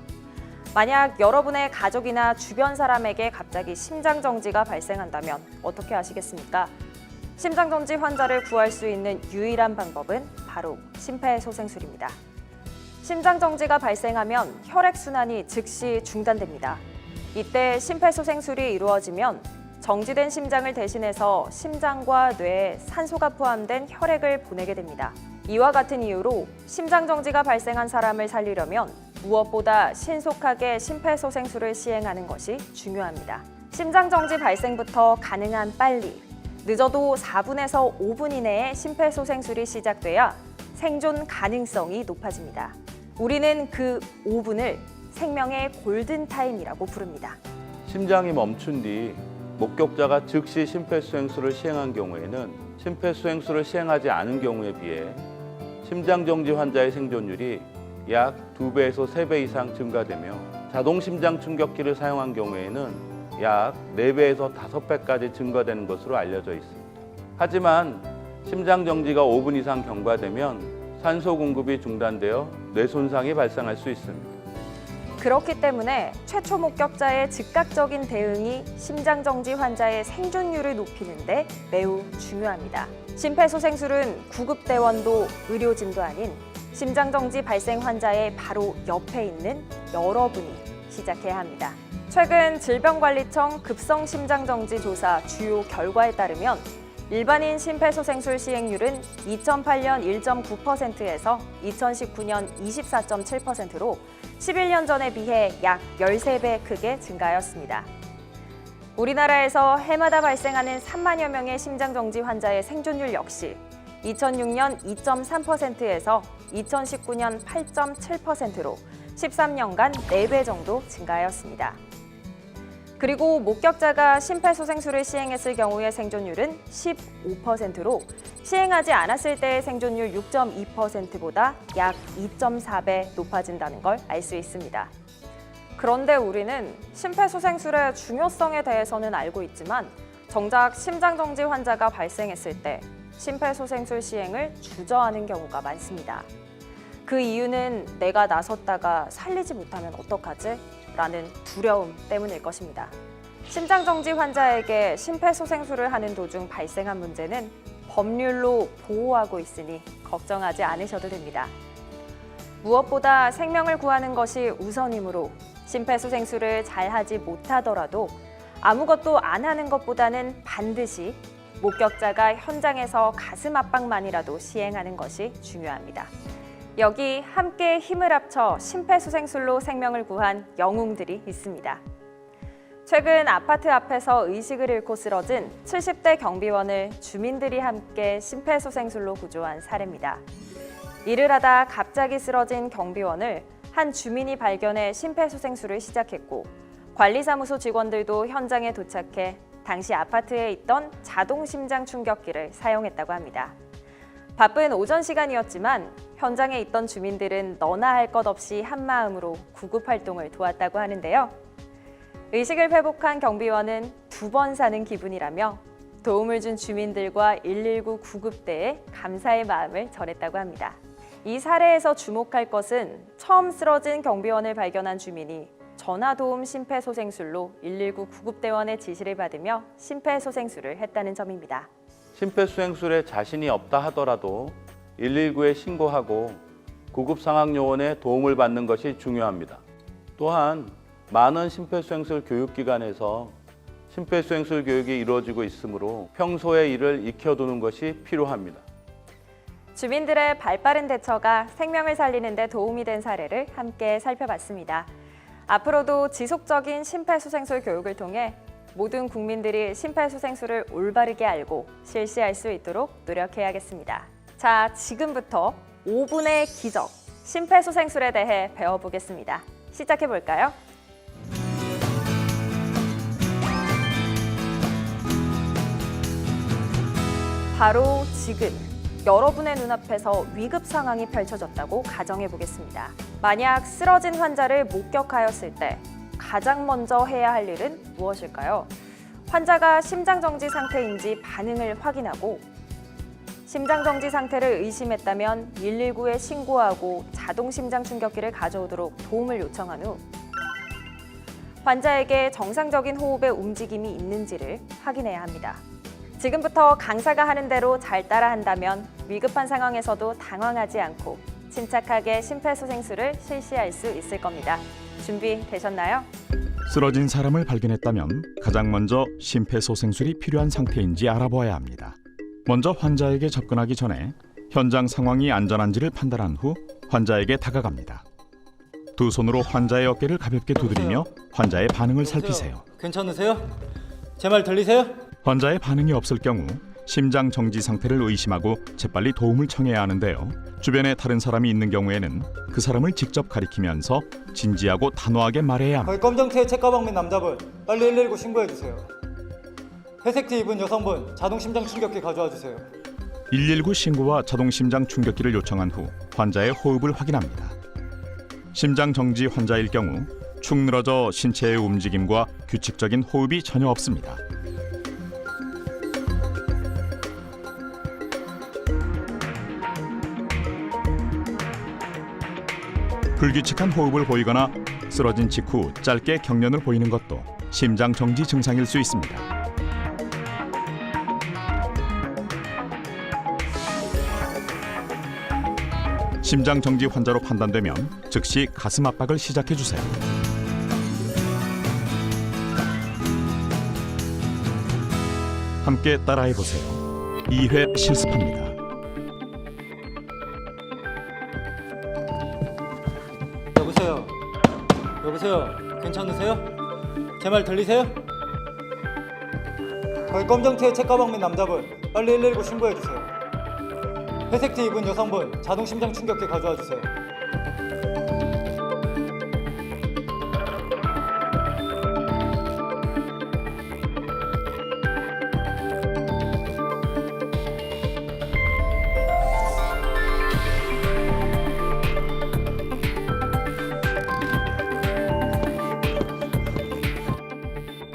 만약 여러분의 가족이나 주변 사람에게 갑자기 심장정지가 발생한다면 어떻게 하시겠습니까? 심장정지 환자를 구할 수 있는 유일한 방법은 바로 심폐소생술입니다. 심장정지가 발생하면 혈액순환이 즉시 중단됩니다. 이때 심폐소생술이 이루어지면 정지된 심장을 대신해서 심장과 뇌에 산소가 포함된 혈액을 보내게 됩니다. 이와 같은 이유로 심장정지가 발생한 사람을 살리려면 무엇보다 신속하게 심폐소생술을 시행하는 것이 중요합니다. 심장정지 발생부터 가능한 빨리, 늦어도 4분에서 5분 이내에 심폐소생술이 시작돼야 생존 가능성이 높아집니다. 우리는 그 5분을 생명의 골든타임이라고 부릅니다. 심장이 멈춘 뒤 목격자가 즉시 심폐소생술을 시행한 경우에는 심폐소생술을 시행하지 않은 경우에 비해 심장정지 환자의 생존율이 약 2배에서 3배 이상 증가되며 자동심장 충격기를 사용한 경우에는 약 4배에서 5배까지 증가되는 것으로 알려져 있습니다. 하지만 심장정지가 5분 이상 경과되면 산소 공급이 중단되어 뇌 손상이 발생할 수 있습니다. 그렇기 때문에 최초 목격자의 즉각적인 대응이 심장정지 환자의 생존율을 높이는 데 매우 중요합니다. 심폐소생술은 구급대원도 의료진도 아닌 심장정지 발생 환자의 바로 옆에 있는 여러분이 시작해야 합니다. 최근 질병관리청 급성심장정지 조사 주요 결과에 따르면 일반인 심폐소생술 시행률은 2008년 1.9%에서 2019년 24.7%로 11년 전에 비해 약 13배 크게 증가하였습니다. 우리나라에서 해마다 발생하는 3만여 명의 심장정지 환자의 생존율 역시 2006년 2.3%에서 2019년 8.7%로 13년간 4배 정도 증가하였습니다. 그리고 목격자가 심폐소생술을 시행했을 경우의 생존율은 15%로 시행하지 않았을 때의 생존율 6.2%보다 약 2.4배 높아진다는 걸 알 수 있습니다. 그런데 우리는 심폐소생술의 중요성에 대해서는 알고 있지만 정작 심장정지 환자가 발생했을 때 심폐소생술 시행을 주저하는 경우가 많습니다. 그 이유는 내가 나섰다가 살리지 못하면 어떡하지? 라는 두려움 때문일 것입니다. 심장정지 환자에게 심폐소생술을 하는 도중 발생한 문제는 법률로 보호하고 있으니 걱정하지 않으셔도 됩니다. 무엇보다 생명을 구하는 것이 우선이므로 심폐소생술을 잘하지 못하더라도 아무것도 안 하는 것보다는 반드시 목격자가 현장에서 가슴 압박만이라도 시행하는 것이 중요합니다. 여기 함께 힘을 합쳐 심폐소생술로 생명을 구한 영웅들이 있습니다. 최근 아파트 앞에서 의식을 잃고 쓰러진 70대 경비원을 주민들이 함께 심폐소생술로 구조한 사례입니다. 일을 하다 갑자기 쓰러진 경비원을 한 주민이 발견해 심폐소생술을 시작했고 관리사무소 직원들도 현장에 도착해 당시 아파트에 있던 자동심장 충격기를 사용했다고 합니다. 바쁜 오전 시간이었지만 현장에 있던 주민들은 너나 할 것 없이 한마음으로 구급활동을 도왔다고 하는데요. 의식을 회복한 경비원은 2번 사는 기분이라며 도움을 준 주민들과 119 구급대에 감사의 마음을 전했다고 합니다. 이 사례에서 주목할 것은 처음 쓰러진 경비원을 발견한 주민이 전화도움 심폐소생술로 119 구급대원의 지시를 받으며 심폐소생술을 했다는 점입니다. 심폐소생술에 자신이 없다 하더라도 119에 신고하고 구급상황요원의 도움을 받는 것이 중요합니다. 또한 많은 심폐소생술 교육기관에서 심폐소생술 교육이 이루어지고 있으므로 평소에 이를 익혀두는 것이 필요합니다. 주민들의 발빠른 대처가 생명을 살리는 데 도움이 된 사례를 함께 살펴봤습니다. 앞으로도 지속적인 심폐소생술 교육을 통해 모든 국민들이 심폐소생술을 올바르게 알고 실시할 수 있도록 노력해야겠습니다. 자, 지금부터 5분의 기적, 심폐소생술에 대해 배워보겠습니다. 시작해볼까요? 바로 지금 여러분의 눈앞에서 위급 상황이 펼쳐졌다고 가정해보겠습니다. 만약 쓰러진 환자를 목격하였을 때 가장 먼저 해야 할 일은 무엇일까요? 환자가 심장정지 상태인지 반응을 확인하고 심장정지 상태를 의심했다면 119에 신고하고 자동 심장 충격기를 가져오도록 도움을 요청한 후 환자에게 정상적인 호흡의 움직임이 있는지를 확인해야 합니다. 지금부터 강사가 하는 대로 잘 따라한다면 위급한 상황에서도 당황하지 않고 침착하게 심폐소생술을 실시할 수 있을 겁니다. 준비되셨나요? 쓰러진 사람을 발견했다면 가장 먼저 심폐소생술이 필요한 상태인지 알아보아야 합니다. 먼저 환자에게 접근하기 전에 현장 상황이 안전한지를 판단한 후 환자에게 다가갑니다. 두 손으로 환자의 어깨를 가볍게 두드리며 환자의 반응을 살피세요. 괜찮으세요? 제 말 들리세요? 환자의 반응이 없을 경우 심장 정지 상태를 의심하고 재빨리 도움을 청해야 하는데요. 주변에 다른 사람이 있는 경우에는 그 사람을 직접 가리키면서 진지하고 단호하게 말해야 합니다. 검정티에 책가방 맨 남자분, 빨리 119 신고해 주세요. 회색 티 입은 여성분, 자동 심장 충격기 가져와 주세요. 119 신고와 자동 심장 충격기를 요청한 후 환자의 호흡을 확인합니다. 심장 정지 환자일 경우 축 늘어져 신체의 움직임과 규칙적인 호흡이 전혀 없습니다. 불규칙한 호흡을 보이거나 쓰러진 직후 짧게 경련을 보이는 것도 심장 정지 증상일 수 있습니다. 심장 정지 환자로 판단되면 즉시 가슴 압박을 시작해 주세요. 함께 따라해 보세요. 2회 실습합니다. 여보세요? 여보세요? 괜찮으세요? 제 말 들리세요? 거기 검정티에 책가방 맨 남자분, 빨리 119 신고해 주세요. 회색 티 입은 여성분, 자동 심장 충격기 가져와 주세요.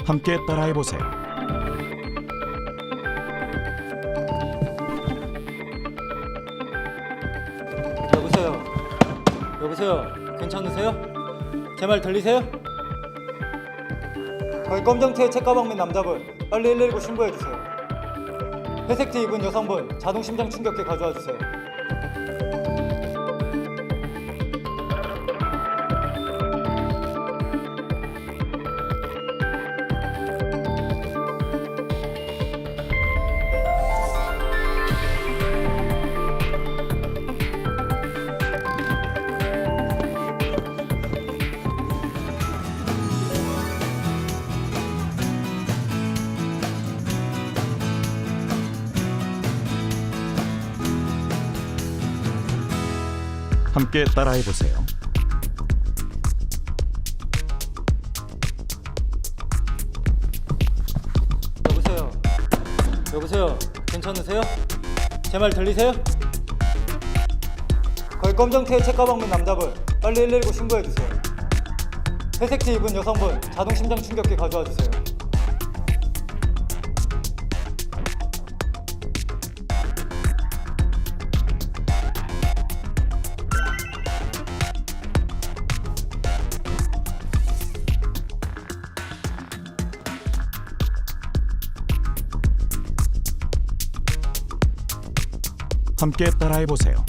함께 따라해 보세요. 여보세요? 여보세요? 괜찮으세요? 제 말 들리세요? 거기 검정티에 책가방 맨 남자분, 빨리 119 신고해 주세요. 회색 티 입은 여성분, 자동 심장 충격기 가져와 주세요. 함께 따라해 보세요. 여보세요? 여보세요? 괜찮으세요? 제 말 들리세요? 거기 검정티에 책가방 맨 남자분, 빨리 119 신고해 주세요. 회색 티 입은 여성분, 자동 심장 충격기 가져와 주세요. 함께 따라해 보세요.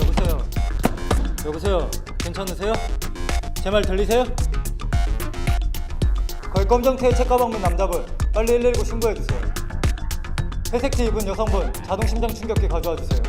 여보세요? 여보세요? 괜찮으세요? 제 말 들리세요? 거기 검정티에 책가방 맨 남자분, 빨리 119 신고해 주세요. 회색 티 입은 여성분, 자동 심장 충격기 가져와 주세요.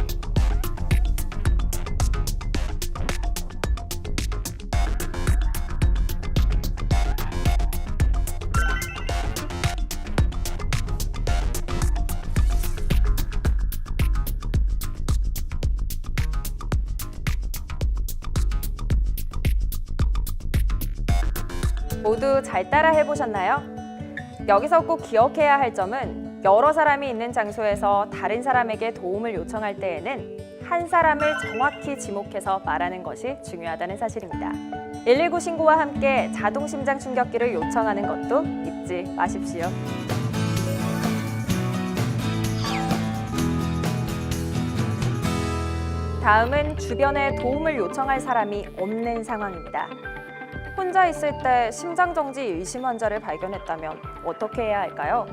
모두 잘 따라 해보셨나요? 여기서 꼭 기억해야 할 점은 여러 사람이 있는 장소에서 다른 사람에게 도움을 요청할 때에는 한 사람을 정확히 지목해서 말하는 것이 중요하다는 사실입니다. 119 신고와 함께 자동 심장 충격기를 요청하는 것도 잊지 마십시오. 다음은 주변에 도움을 요청할 사람이 없는 상황입니다. 혼자 있을 때 심장정지 의심 환자를 발견했다면 어떻게 해야 할까요?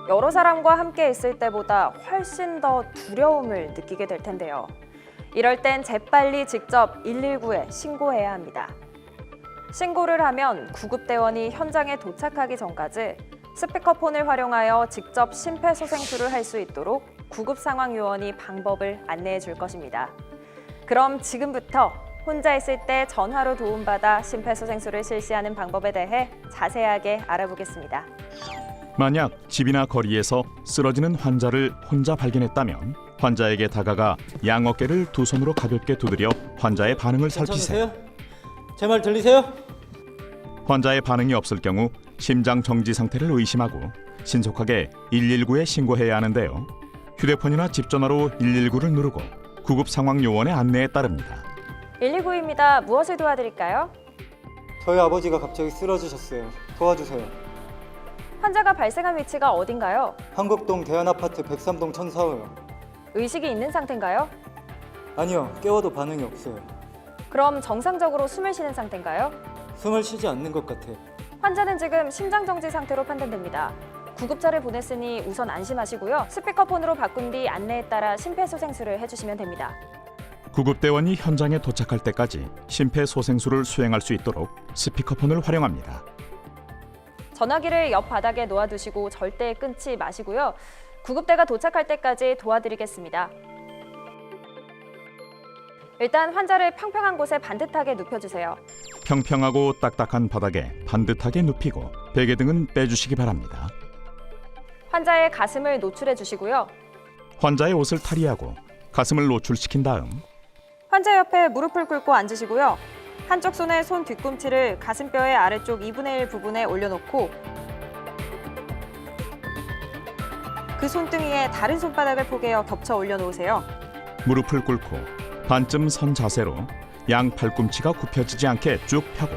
여러 사람과 함께 있을 때보다 훨씬 더 두려움을 느끼게 될 텐데요. 이럴 땐 재빨리 직접 119에 신고해야 합니다. 신고를 하면 구급대원이 현장에 도착하기 전까지 스피커폰을 활용하여 직접 심폐소생술을 할 수 있도록 구급상황요원이 방법을 안내해 줄 것입니다. 그럼 지금부터 혼자 있을 때 전화로 도움받아 심폐소생술을 실시하는 방법에 대해 자세하게 알아보겠습니다. 만약 집이나 거리에서 쓰러지는 환자를 혼자 발견했다면 환자에게 다가가 양어깨를 두 손으로 가볍게 두드려 환자의 반응을 살피세요. 제 말 들리세요? 환자의 반응이 없을 경우 심장 정지 상태를 의심하고 신속하게 119에 신고해야 하는데요. 휴대폰이나 집 전화로 119를 누르고 구급 상황 요원의 안내에 따릅니다. 119입니다. 무엇을 도와드릴까요? 저희 아버지가 갑자기 쓰러지셨어요. 도와주세요. 환자가 발생한 위치가 어딘가요? 한국동 대한아파트 103동 1004호요. 의식이 있는 상태인가요? 아니요, 깨워도 반응이 없어요. 그럼 정상적으로 숨을 쉬는 상태인가요? 숨을 쉬지 않는 것 같아요. 환자는 지금 심장정지 상태로 판단됩니다. 구급차를 보냈으니 우선 안심하시고요. 스피커폰으로 바꾼 뒤 안내에 따라 심폐소생술을 해주시면 됩니다. 구급대원이 현장에 도착할 때까지 심폐소생술을 수행할 수 있도록 스피커폰을 활용합니다. 전화기를 옆 바닥에 놓아두시고 절대 끊지 마시고요. 구급대가 도착할 때까지 도와드리겠습니다. 일단 환자를 평평한 곳에 반듯하게 눕혀주세요. 평평하고 딱딱한 바닥에 반듯하게 눕히고 베개 등은 빼주시기 바랍니다. 환자의 가슴을 노출해 주시고요. 환자의 옷을 탈의하고 가슴을 노출시킨 다음 환자 옆에 무릎을 꿇고 앉으시고요. 한쪽 손에 손 뒤꿈치를 가슴뼈의 아래쪽 2분의 1 부분에 올려놓고 그 손등위에 다른 손바닥을 포개어 겹쳐 올려놓으세요. 무릎을 꿇고 반쯤 선 자세로 양 팔꿈치가 굽혀지지 않게 쭉 펴고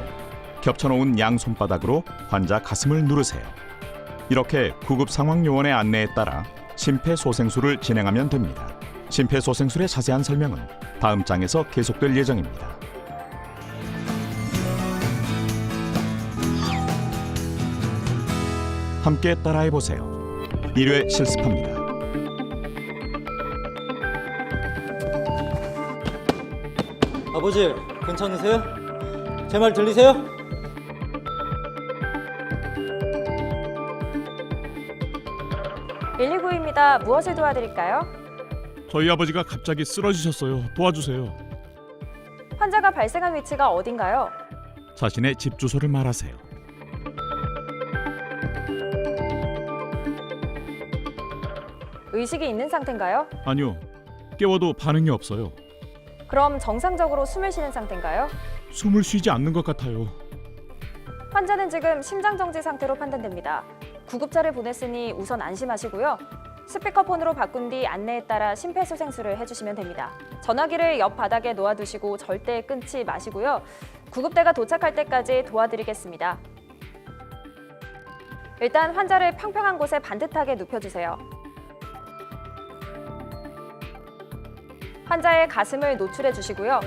겹쳐놓은 양 손바닥으로 환자 가슴을 누르세요. 이렇게 구급상황요원의 안내에 따라 심폐소생술을 진행하면 됩니다. 심폐소생술의 자세한 설명은 다음 장에서 계속될 예정입니다. 함께 따라해보세요. 1회 실습합니다. 아버지, 괜찮으세요? 제 말 들리세요? (119입니다) 무엇을 도와드릴까요? 저희 아버지가 갑자기 쓰러지셨어요. 도와주세요. 환자가 발생한 위치가 어딘가요? 자신의 집 주소를 말하세요. 의식이 있는 상태인가요? 아니요. 깨워도 반응이 없어요. 그럼 정상적으로 숨을 쉬는 상태인가요? 숨을 쉬지 않는 것 같아요. 환자는 지금 심장정지 상태로 판단됩니다. 구급차를 보냈으니 우선 안심하시고요. 스피커폰으로 바꾼 뒤 안내에 따라 심폐소생술을 해주시면 됩니다. 전화기를 옆 바닥에 놓아두시고 절대 끊지 마시고요. 구급대가 도착할 때까지 도와드리겠습니다. 일단 환자를 평평한 곳에 반듯하게 눕혀주세요. 환자의 가슴을 노출해 주시고요.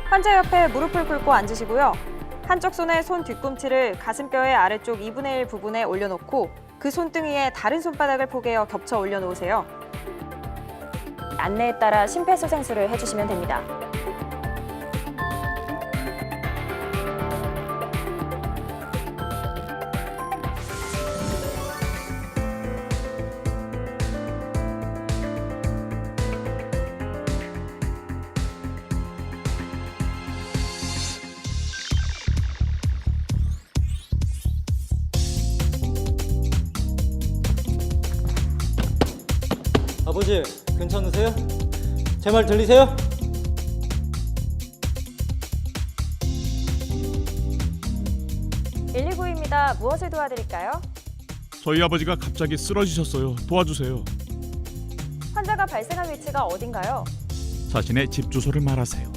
환자 옆에 무릎을 꿇고 앉으시고요. 한쪽 손에 손 뒤꿈치를 가슴뼈의 아래쪽 2분의 1 부분에 올려놓고 그 손등위에 다른 손바닥을 포개어 겹쳐 올려놓으세요. 안내에 따라 심폐소생술을 해주시면 됩니다. 아버지, 괜찮으세요? 제 말 들리세요? (119입니다) 무엇을 도와드릴까요? 저희 아버지가 갑자기 쓰러지셨어요. 도와주세요. 환자가 발생한 위치가 어딘가요? 자신의 집 주소를 말하세요.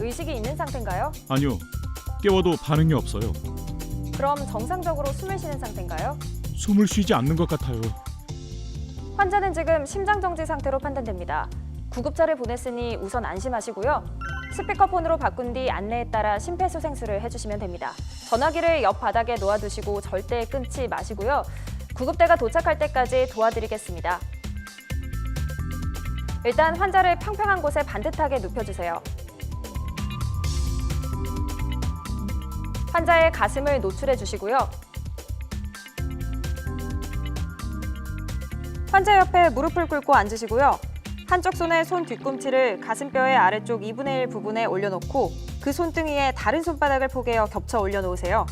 의식이 있는 상태인가요? 아니요. 깨워도 반응이 없어요. 그럼 정상적으로 숨을 쉬는 상태인가요? 숨을 쉬지 않는 것 같아요. 환자는 지금 심장정지 상태로 판단됩니다. 구급차를 보냈으니 우선 안심하시고요. 스피커폰으로 바꾼 뒤 안내에 따라 심폐소생술을 해주시면 됩니다. 전화기를 옆 바닥에 놓아두시고 절대 끊지 마시고요. 구급대가 도착할 때까지 도와드리겠습니다. 일단 환자를 평평한 곳에 반듯하게 눕혀주세요. 환자의 가슴을 노출해 주시고요. 환자 옆에 무릎을 꿇고 앉으시고요. 한쪽 손에 손 뒤꿈치를 가슴뼈의 아래쪽 2분의 1 부분에 올려놓고 그 손등위에 다른 손바닥을 포개어 겹쳐 올려놓으세요.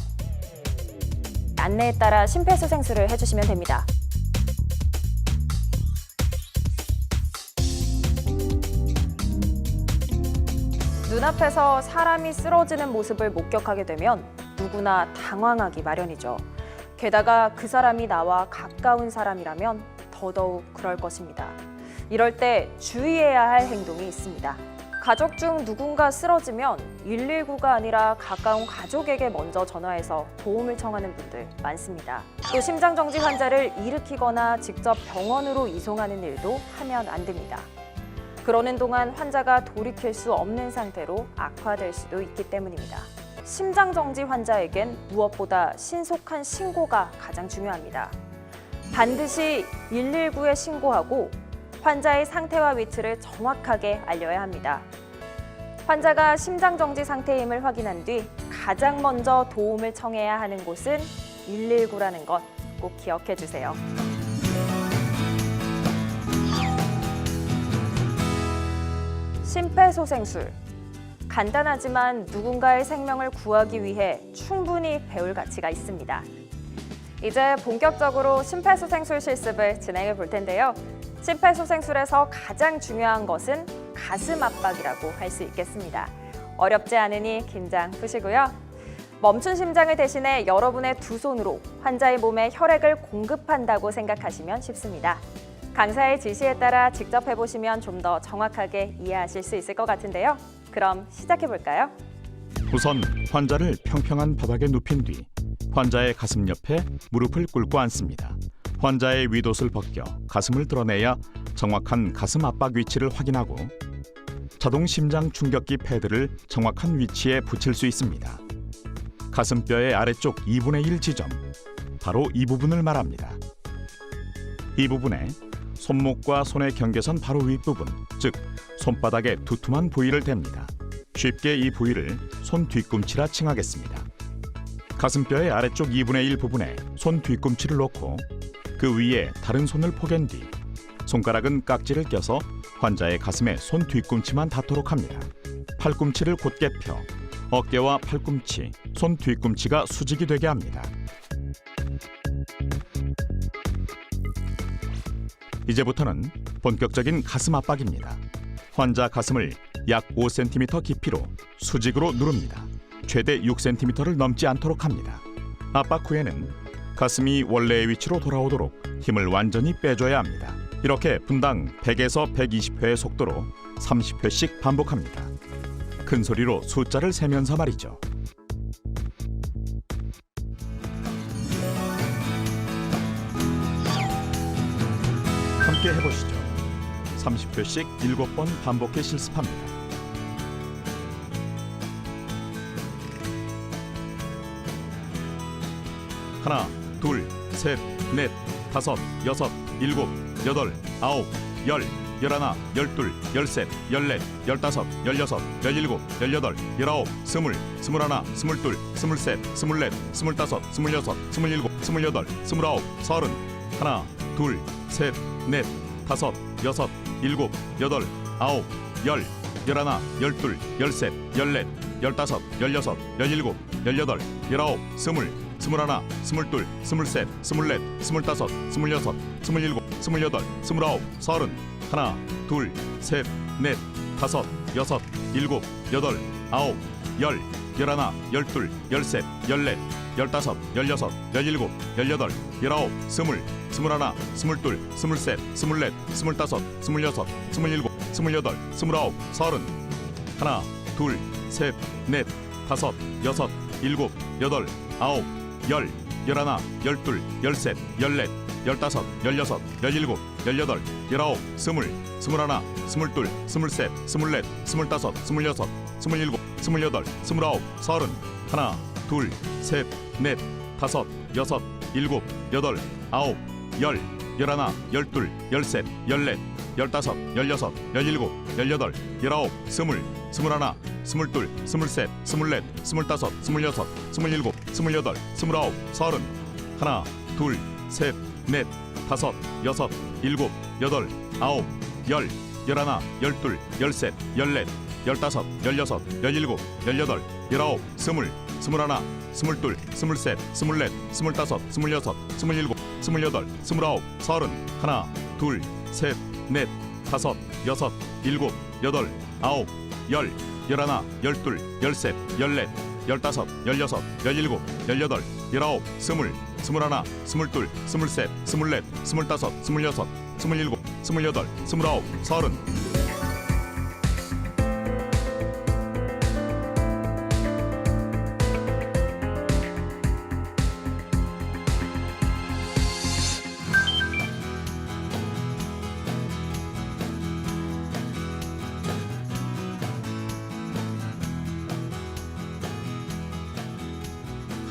안내에 따라 심폐소생술을 해주시면 됩니다. 눈앞에서 사람이 쓰러지는 모습을 목격하게 되면 누구나 당황하기 마련이죠. 게다가 그 사람이 나와 가까운 사람이라면 더더욱 그럴 것입니다. 이럴 때 주의해야 할 행동이 있습니다. 가족 중 누군가 쓰러지면 119가 아니라 가까운 가족에게 먼저 전화해서 도움을 청하는 분들 많습니다. 또 심장정지 환자를 일으키거나 직접 병원으로 이송하는 일도 하면 안 됩니다. 그러는 동안 환자가 돌이킬 수 없는 상태로 악화될 수도 있기 때문입니다. 심장정지 환자에겐 무엇보다 신속한 신고가 가장 중요합니다. 반드시 119에 신고하고 환자의 상태와 위치를 정확하게 알려야 합니다. 환자가 심장정지 상태임을 확인한 뒤 가장 먼저 도움을 청해야 하는 곳은 119라는 것 꼭 기억해 주세요. 심폐소생술. 간단하지만 누군가의 생명을 구하기 위해 충분히 배울 가치가 있습니다. 이제 본격적으로 심폐소생술 실습을 진행해 볼 텐데요. 심폐소생술에서 가장 중요한 것은 가슴 압박이라고 할 수 있겠습니다. 어렵지 않으니 긴장 푸시고요. 멈춘 심장을 대신해 여러분의 두 손으로 환자의 몸에 혈액을 공급한다고 생각하시면 쉽습니다. 강사의 지시에 따라 직접 해보시면 좀 더 정확하게 이해하실 수 있을 것 같은데요. 그럼 시작해 볼까요? 우선 환자를 평평한 바닥에 눕힌 뒤 환자의 가슴 옆에 무릎을 꿇고 앉습니다. 환자의 윗옷을 벗겨 가슴을 드러내야 정확한 가슴 압박 위치를 확인하고 자동 심장 충격기 패드를 정확한 위치에 붙일 수 있습니다. 가슴뼈의 아래쪽 2분의 1 지점, 바로 이 부분을 말합니다. 이 부분에 손목과 손의 경계선 바로 윗부분, 즉 손바닥의 두툼한 부위를 댑니다. 쉽게 이 부위를 손 뒤꿈치라 칭하겠습니다. 가슴뼈의 아래쪽 2분의 1 부분에 손 뒤꿈치를 놓고 그 위에 다른 손을 포갠 뒤 손가락은 깍지를 껴서 환자의 가슴에 손 뒤꿈치만 닿도록 합니다. 팔꿈치를 곧게 펴 어깨와 팔꿈치, 손 뒤꿈치가 수직이 되게 합니다. 이제부터는 본격적인 가슴 압박입니다. 환자 가슴을 약 5cm 깊이로 수직으로 누릅니다. 최대 6cm를 넘지 않도록 합니다. 압박 후에는 가슴이 원래의 위치로 돌아오도록 힘을 완전히 빼줘야 합니다. 이렇게 분당 100에서 120회의 속도로 30회씩 반복합니다. 큰 소리로 숫자를 세면서 말이죠. 함께 해보시죠. 30회씩 7번 반복해 실습합니다. 하나, 둘, 셋, 넷, 다섯, 여섯, 일곱, 여덟, 아홉, 열, 열하나, 열둘, 열셋, 열넷, 열다섯, 열여섯, 열일곱, 열여덟, 열아홉, 스물, 스물하나, 스물둘, 스물셋, 스물넷, 스물다섯, 스물여섯, 스물일곱, 스물여덟, 스물아홉, 서른. 하나, 둘, 셋, 넷, 다섯, 여섯, 일곱, 여덟, 아홉, 열, 열하나, 열둘, 열셋, 열넷, 열다섯, 열여섯, 열일곱, 열여덟, 열아홉, 스물, 스물하나, 스물둘, 스물셋, 스물넷, 스물다섯, 스물여섯, 스물일곱, 스물여덟, 스물아홉, 서른. 하나, 둘, 셋, 넷, 다섯, 여섯, 일곱, 여덟, 아홉, 열, 열하나, 열둘, 열셋, 열넷, 15, 16, 17, 18, 19, 20, 21, 22, 23, 24, 25, 26, 27, 28, 29, 30. 하나, 둘, 셋, 넷, 다섯, 여섯, 일곱, 여덟, 아홉, 열, 열하나, 열둘, 열셋, 열넷, 열다섯, 열여섯, 열일곱, 열여덟, 열아홉, 스물, 스물하나, 스물둘, 스물셋, 스물넷, 스물다섯, 스물여섯, 스물일곱, 스물여덟, 스물아홉, 서른. 하나, 둘, 셋, 넷, 다섯, 여섯, 일곱, 여덟, 아홉, 열, 열하나, 열둘, 열셋, 열넷, 열다섯, 열여섯, 열일곱, 열여덟, 열아홉, 스물, 스물하나, 스물둘, 스물셋, 스물넷, 스물다섯, 스물여섯, 스물일곱, 스물여덟, 스물아홉, 서른. 하나, 둘, 셋, 넷, 다섯, 여섯, 일곱, 여덟, 아홉, 열, 열하나, 열둘, 열셋, 열넷, 열다섯, 열여섯, 열일곱, 열여덟, 열아홉, 스물, 스물하나, 스물둘, 스물셋, 스물넷, 스물다섯, 스물여섯, 스물일곱, 스물여덟, 스물아홉, 서른. 하나, 둘, 셋, 넷, 다섯, 여섯, 일곱, 여덟, 아홉, 열, 열하나, 열둘, 열셋, 열넷, 열다섯, 열여섯, 열일곱, 열여덟, 열아홉, 스물, 스물하나, 스물둘, 스물셋, 스물넷, 스물다섯, 스물여섯, 스물일곱, 스물여덟, 스물아홉, 서른.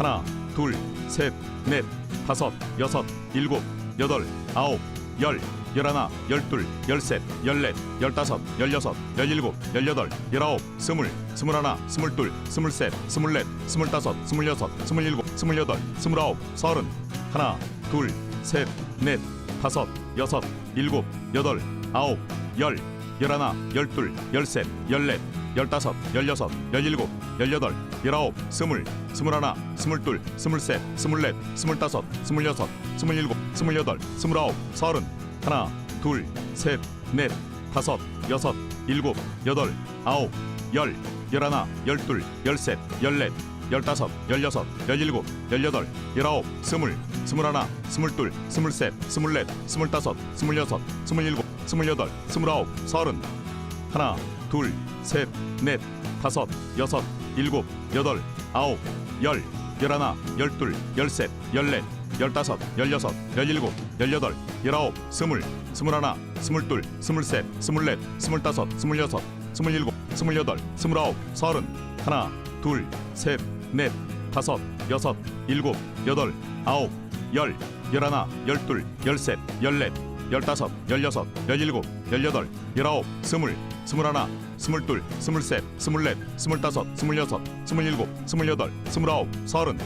하나, 둘, 셋, 넷, 다섯, 여섯, 일곱, 여덟, 아홉, 열, 열하나, 열둘, 열셋, 열넷, 열다섯, 열여섯, 열일곱, 열여덟, 열아홉, 스물, 스물하나, 스물둘, 스물셋, 스물넷, 스물다섯, 스물여섯, 스물일곱, 스물여덟, 스물아홉, 서른. 하나, 둘, 셋, 넷, 다섯, 여섯, 일곱, 여덟, 아홉, 열, 열하나, 열둘, 열셋, 열넷, 열다섯, 열여섯, 열일곱, 열여덟, 열아홉, 스물, 스물하나, 스물둘, 스물셋, 스물넷, 스물다섯, 스물여섯, 스물일곱, 스물여덟, 스물아홉, 서른. 하나, 둘, 셋, 넷, 다섯, 여섯, 일곱, 여덟, 아홉, 열, 열하나, 열둘, 열셋, 열넷, 열다섯, 열여섯, 열일곱, 열여덟, 열아홉, 스물, 스물하나, 스물둘, 스물셋, 스물넷, 스물다섯, 스물여섯, 스물일곱, 스물여덟, 스물아홉, 서른. 하나, 둘, 셋, 넷, 다섯, 여섯, 일곱, 여덟, 아홉, 열, 열하나, 열둘, 열셋, 열넷, 열다섯, 열여섯, 열일곱, 열여덟, 열아홉, 스물, 스물하나, 스물둘, 스물셋, 스물넷, 스물다섯, 스물여섯, 스물일곱, 스물여덟, 스물아홉, 서른. 하나, 둘, 셋, 넷, 다섯, 여섯, 일곱, 여덟, 아홉, 열, 열하나, 열둘, 열셋, 열넷, 열다섯, 열여섯, 열일곱, 열여덟, 열아홉, 스물, 스물하나, 스물둘, 스물셋, 스물넷, 스물다섯, 스물여섯, 스물일곱, 스물여덟, 스물아홉, 서른.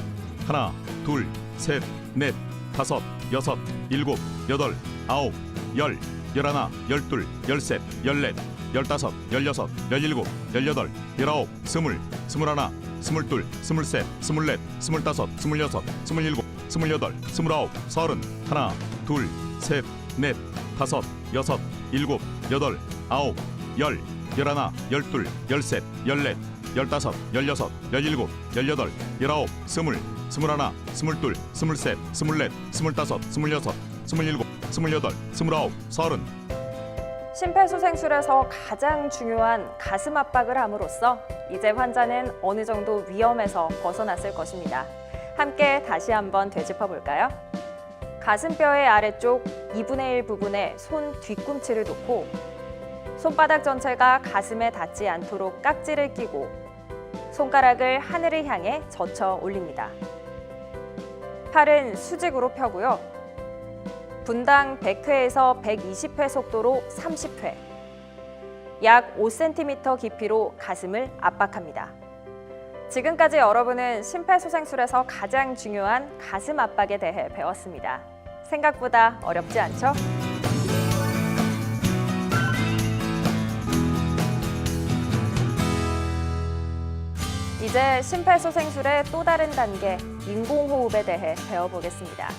하나, 둘, 셋, 넷, 다섯, 여섯, 일곱, 여덟, 아홉, 열, 열하나, 열둘, 열셋, 열넷, 열다섯, 열여섯, 열일곱, 열여덟, 열아홉, 스물, 스물하나, 스물둘, 스물셋, 스물넷, 스물다섯, 스물여섯, 스물일곱, 스물여덟, 스물아홉, 서른. 하나, 둘, 셋, 넷, 다섯, 여섯, 일곱, 여덟, 아홉, 열, 열하나, 열둘, 열셋, 열넷, 열다섯, 열여섯, 열일곱, 열여덟, 열아홉, 스물, 스물하나, 스물둘, 스물셋, 스물넷, 스물다섯, 스물여섯, 스물일곱, 스물여덟, 스물아홉, 서른. 심폐소생술에서 가장 중요한 가슴 압박을 함으로써 이제 환자는 어느 정도 위험에서 벗어났을 것입니다. 함께 다시 한번 되짚어 볼까요? 가슴뼈의 아래쪽 2분의 1 부분에 손 뒤꿈치를 놓고 손바닥 전체가 가슴에 닿지 않도록 깍지를 끼고 손가락을 하늘을 향해 젖혀 올립니다. 팔은 수직으로 펴고요. 분당 100회에서 120회 속도로 30회, 약 5cm 깊이로 가슴을 압박합니다. 지금까지 여러분은 심폐소생술에서 가장 중요한 가슴 압박에 대해 배웠습니다. 생각보다 어렵지 않죠? 이제 심폐소생술의 또 다른 단계, 인공호흡에 대해 배워보겠습니다.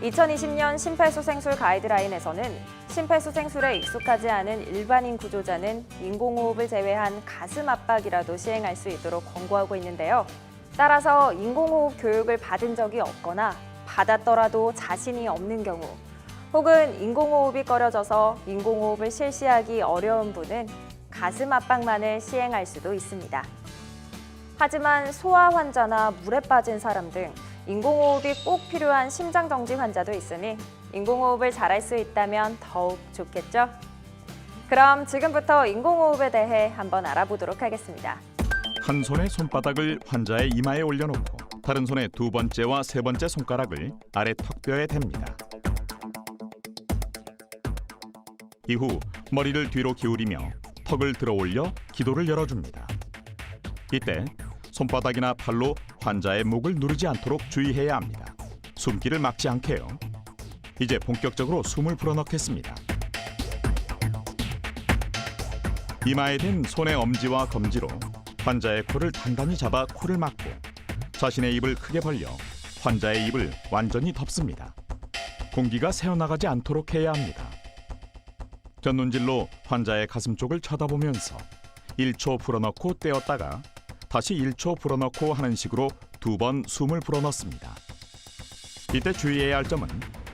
2020년 심폐소생술 가이드라인에서는 심폐소생술에 익숙하지 않은 일반인 구조자는 인공호흡을 제외한 가슴 압박이라도 시행할 수 있도록 권고하고 있는데요. 따라서 인공호흡 교육을 받은 적이 없거나 받았더라도 자신이 없는 경우, 혹은 인공호흡이 꺼려져서 인공호흡을 실시하기 어려운 분은 가슴 압박만을 시행할 수도 있습니다. 하지만 소아 환자나 물에 빠진 사람 등 인공호흡이 꼭 필요한 심장정지 환자도 있으니 인공호흡을 잘할 수 있다면 더욱 좋겠죠? 그럼 지금부터 인공호흡에 대해 한번 알아보도록 하겠습니다. 한 손의 손바닥을 환자의 이마에 올려놓고 다른 손의 두 번째와 세 번째 손가락을 아래 턱뼈에 댑니다. 이후 머리를 뒤로 기울이며 턱을 들어 올려 기도를 열어줍니다. 이때 손바닥이나 팔로 환자의 목을 누르지 않도록 주의해야 합니다. 숨기를 막지 않게요. 이제 본격적으로 숨을 불어넣겠습니다. 이마에 댄 손의 엄지와 검지로 환자의 코를 단단히 잡아 코를 막고 자신의 입을 크게 벌려 환자의 입을 완전히 덮습니다. 공기가 새어나가지 않도록 해야 합니다. 전눈질로 환자의 가슴 쪽을 쳐다보면서 1초 불어넣고 떼었다가 다시 1초 불어넣고 하는 식으로 2번 숨을 불어넣습니다. 이때 주의해야 할 점은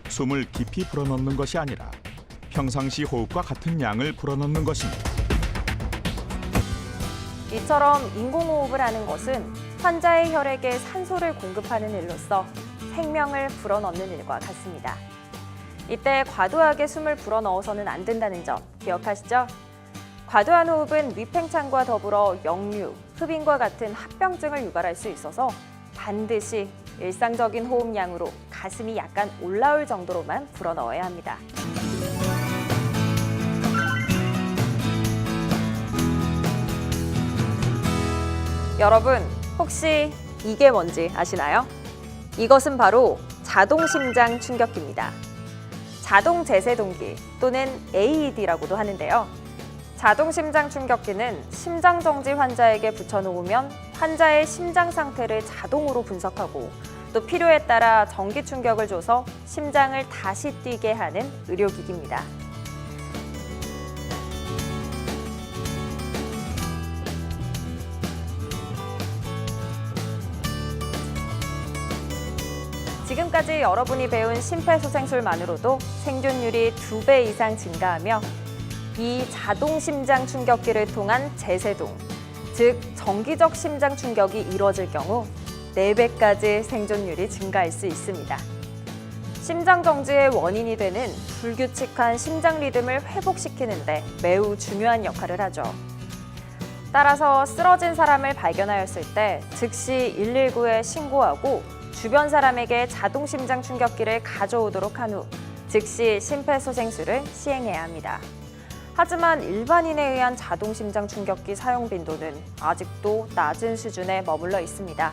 숨을 깊이 불어넣는 것이 아니라 평상시 호흡과 같은 양을 불어넣는 것입니다. 이처럼 인공호흡을 하는 것은 환자의 혈액에 산소를 공급하는 일로서 생명을 불어넣는 일과 같습니다. 이때 과도하게 숨을 불어넣어서는 안 된다는 점 기억하시죠? 과도한 호흡은 위팽창과 더불어 역류, 흡인과 같은 합병증을 유발할 수 있어서 반드시 일상적인 호흡량으로 가슴이 약간 올라올 정도로만 불어넣어야 합니다. 여러분, 혹시 이게 뭔지 아시나요? 이것은 바로 자동심장 충격기입니다. 자동 제세동기 또는 AED라고도 하는데요. 자동심장 충격기는 심장정지 환자에게 붙여놓으면 환자의 심장 상태를 자동으로 분석하고 또 필요에 따라 전기 충격을 줘서 심장을 다시 뛰게 하는 의료기기입니다. 지금까지 여러분이 배운 심폐소생술만으로도 생존율이 2배 이상 증가하며 이 자동 심장 충격기를 통한 제세동, 즉 정기적 심장 충격이 이루어질 경우 4배까지 생존율이 증가할 수 있습니다. 심장 정지의 원인이 되는 불규칙한 심장 리듬을 회복시키는 데 매우 중요한 역할을 하죠. 따라서 쓰러진 사람을 발견하였을 때 즉시 119에 신고하고 주변 사람에게 자동 심장 충격기를 가져오도록 한 후 즉시 심폐소생술을 시행해야 합니다. 하지만 일반인에 의한 자동 심장 충격기 사용 빈도는 아직도 낮은 수준에 머물러 있습니다.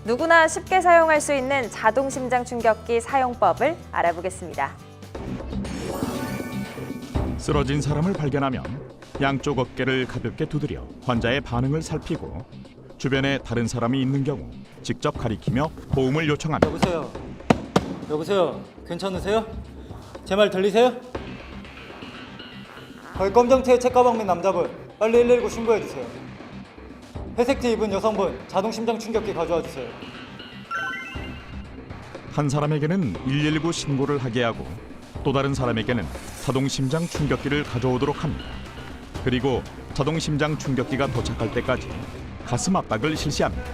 누구나 쉽게 사용할 수 있는 자동 심장 충격기 사용법을 알아보겠습니다. 쓰러진 사람을 발견하면 양쪽 어깨를 가볍게 두드려 환자의 반응을 살피고 주변에 다른 사람이 있는 경우 직접 가리키며 도움을 요청합니다. 여보세요? 여보세요? 괜찮으세요? 제 말 들리세요? 거기 검정티에 책가방 맨 남자분 빨리 119 신고해주세요. 회색 티 입은 여성분 자동 심장 충격기 가져와 주세요. 한 사람에게는 119 신고를 하게 하고 또 다른 사람에게는 자동 심장 충격기를 가져오도록 합니다. 그리고 자동 심장 충격기가 도착할 때까지 가슴 압박을 실시합니다.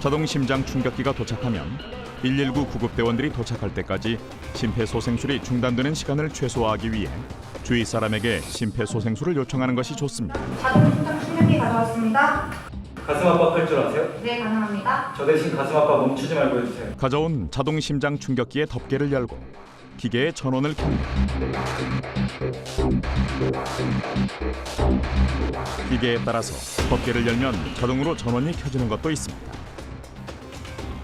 자동 심장 충격기가 도착하면 119 구급대원들이 도착할 때까지 심폐소생술이 중단되는 시간을 최소화하기 위해 주위 사람에게 심폐소생술을 요청하는 것이 좋습니다. 자동 심장 충격기 가져왔습니다. 가슴 압박할 줄 아세요? 네, 가능합니다. 저 대신 가슴 압박 멈추지 말고 해주세요. 가져온 자동 심장 충격기의 덮개를 열고 기계의 전원을 켭니다. 기계에 따라서 덮개를 열면 자동으로 전원이 켜지는 것도 있습니다.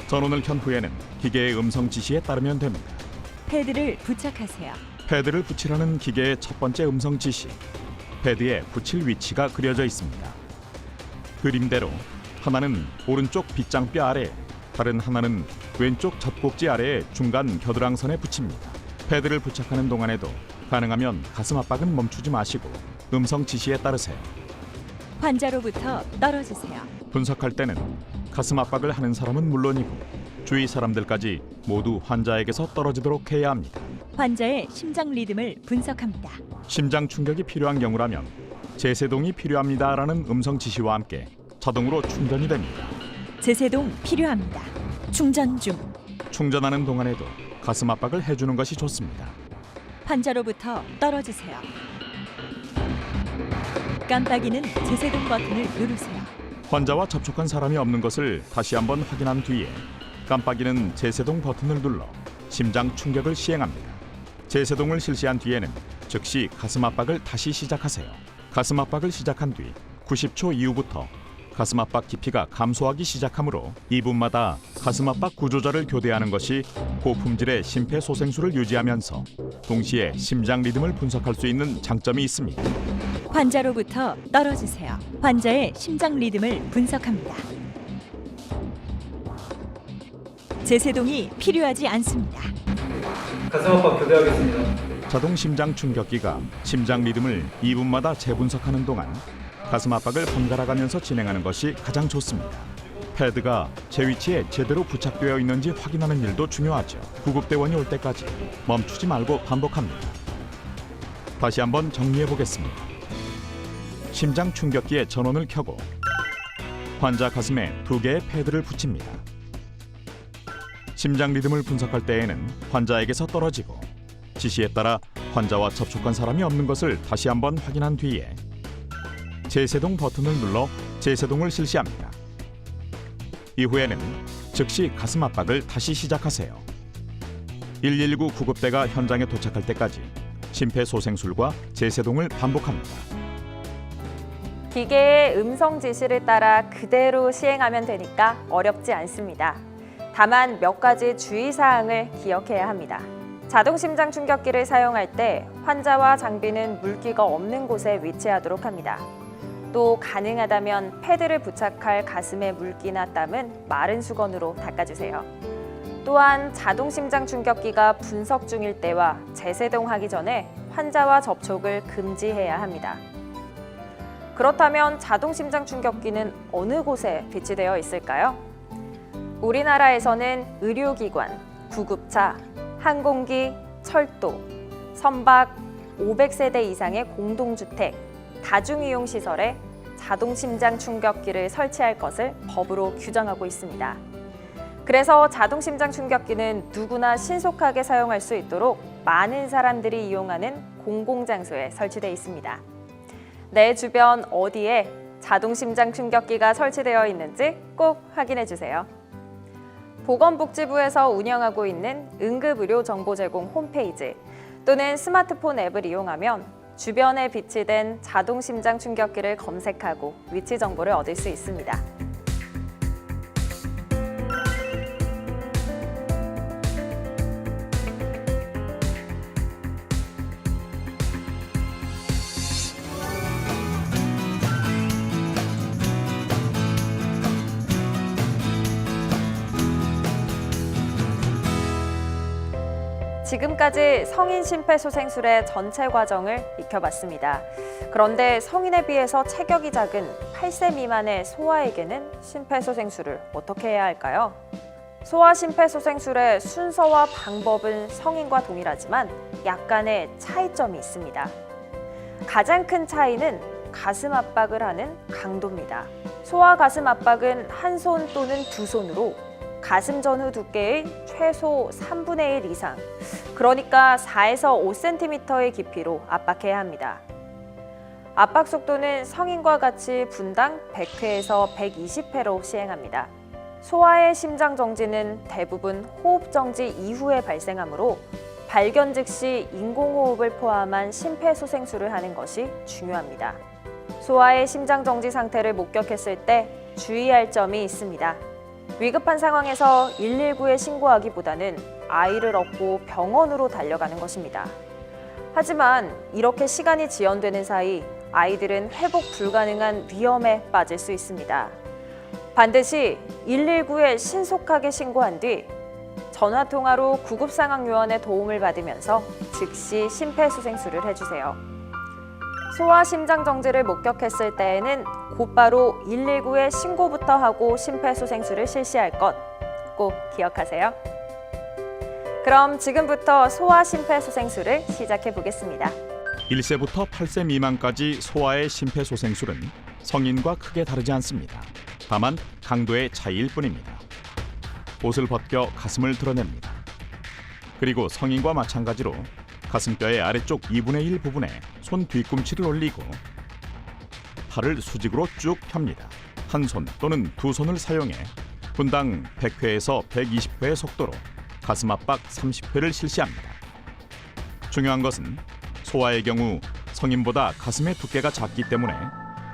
전원을 켠 후에는 기계의 음성 지시에 따르면 됩니다. 패드를 부착하세요. 패드를 붙이라는 기계의 첫 번째 음성 지시. 패드에 붙일 위치가 그려져 있습니다. 그림대로 하나는 오른쪽 빗장뼈 아래, 다른 하나는 왼쪽 젖꼭지 아래의 중간 겨드랑선에 붙입니다. 패드를 부착하는 동안에도 가능하면 가슴 압박은 멈추지 마시고 음성 지시에 따르세요. 환자로부터 떨어지세요. 분석할 때는 가슴 압박을 하는 사람은 물론이고 주위 사람들까지 모두 환자에게서 떨어지도록 해야 합니다. 환자의 심장 리듬을 분석합니다. 심장 충격이 필요한 경우라면 제세동이 필요합니다라는 음성 지시와 함께 자동으로 충전이 됩니다. 제세동 필요합니다. 충전 중. 충전하는 동안에도 가슴 압박을 해주는 것이 좋습니다. 환자로부터 떨어지세요. 깜빡이는 제세동 버튼을 누르세요. 환자와 접촉한 사람이 없는 것을 다시 한번 확인한 뒤에 깜빡이는 제세동 버튼을 눌러 심장 충격을 시행합니다. 제세동을 실시한 뒤에는 즉시 가슴 압박을 다시 시작하세요. 가슴 압박을 시작한 뒤 90초 이후부터 가슴 압박 깊이가 감소하기 시작하므로 2분마다 가슴 압박 구조자를 교대하는 것이 고품질의 심폐소생술을 유지하면서 동시에 심장 리듬을 분석할 수 있는 장점이 있습니다. 환자로부터 떨어지세요. 환자의 심장 리듬을 분석합니다. 제세동이 필요하지 않습니다. 가슴 압박 교대하겠습니다. 자동 심장 충격기가 심장 리듬을 2분마다 재분석하는 동안 가슴 압박을 번갈아 가면서 진행하는 것이 가장 좋습니다. 패드가 제 위치에 제대로 부착되어 있는지 확인하는 일도 중요하죠. 구급대원이 올 때까지 멈추지 말고 반복합니다. 다시 한번 정리해 보겠습니다. 심장 충격기의 전원을 켜고 환자 가슴에 2개의 패드를 붙입니다. 심장 리듬을 분석할 때에는 환자에게서 떨어지고 지시에 따라 환자와 접촉한 사람이 없는 것을 다시 한번 확인한 뒤에 제세동 버튼을 눌러 제세동을 실시합니다. 이후에는 즉시 가슴 압박을 다시 시작하세요. 119 구급대가 현장에 도착할 때까지 심폐소생술과 제세동을 반복합니다. 기계의 음성 지시를 따라 그대로 시행하면 되니까 어렵지 않습니다. 다만 몇 가지 주의사항을 기억해야 합니다. 자동 심장 충격기를 사용할 때 환자와 장비는 물기가 없는 곳에 위치하도록 합니다. 또 가능하다면 패드를 부착할 가슴의 물기나 땀은 마른 수건으로 닦아주세요. 또한 자동 심장 충격기가 분석 중일 때와 재세동하기 전에 환자와 접촉을 금지해야 합니다. 그렇다면 자동 심장 충격기는 어느 곳에 비치되어 있을까요? 우리나라에서는 의료기관, 구급차, 항공기, 철도, 선박, 500세대 이상의 공동주택, 다중이용시설에 자동 심장 충격기를 설치할 것을 법으로 규정하고 있습니다. 그래서 자동 심장 충격기는 누구나 신속하게 사용할 수 있도록 많은 사람들이 이용하는 공공장소에 설치되어 있습니다. 내 주변 어디에 자동 심장 충격기가 설치되어 있는지 꼭 확인해 주세요. 보건복지부에서 운영하고 있는 응급의료 정보 제공 홈페이지 또는 스마트폰 앱을 이용하면 주변에 비치된 자동 심장 충격기를 검색하고 위치 정보를 얻을 수 있습니다. 지금까지 성인 심폐소생술의 전체 과정을 익혀봤습니다. 그런데 성인에 비해서 체격이 작은 8세 미만의 소아에게는 심폐소생술을 어떻게 해야 할까요? 소아 심폐소생술의 순서와 방법은 성인과 동일하지만 약간의 차이점이 있습니다. 가장 큰 차이는 가슴 압박을 하는 강도입니다. 소아 가슴 압박은 한 손 또는 두 손으로 가슴 전후 두께의 최소 3분의 1 이상, 그러니까 4에서 5cm의 깊이로 압박해야 합니다. 압박 속도는 성인과 같이 분당 100회에서 120회로 시행합니다. 소아의 심장 정지는 대부분 호흡 정지 이후에 발생하므로 발견 즉시 인공호흡을 포함한 심폐소생술을 하는 것이 중요합니다. 소아의 심장 정지 상태를 목격했을 때 주의할 점이 있습니다. 위급한 상황에서 119에 신고하기보다는 아이를 업고 병원으로 달려가는 것입니다. 하지만 이렇게 시간이 지연되는 사이 아이들은 회복 불가능한 위험에 빠질 수 있습니다. 반드시 119에 신속하게 신고한 뒤 전화통화로 구급상황요원의 도움을 받으면서 즉시 심폐소생술을 해주세요. 소아 심장 정지를 목격했을 때에는 곧바로 119에 신고부터 하고 심폐소생술을 실시할 것 꼭 기억하세요. 그럼 지금부터 소아 심폐소생술을 시작해 보겠습니다. 1세부터 8세 미만까지 소아의 심폐소생술은 성인과 크게 다르지 않습니다. 다만 강도의 차이일 뿐입니다. 옷을 벗겨 가슴을 드러냅니다. 그리고 성인과 마찬가지로 가슴뼈의 아래쪽 2분의 1 부분에 손 뒤꿈치를 올리고 팔을 수직으로 쭉 펴니다. 한 손 또는 두 손을 사용해 분당 100회에서 120회의 속도로 가슴 압박 30회를 실시합니다. 중요한 것은 소아의 경우 성인보다 가슴의 두께가 작기 때문에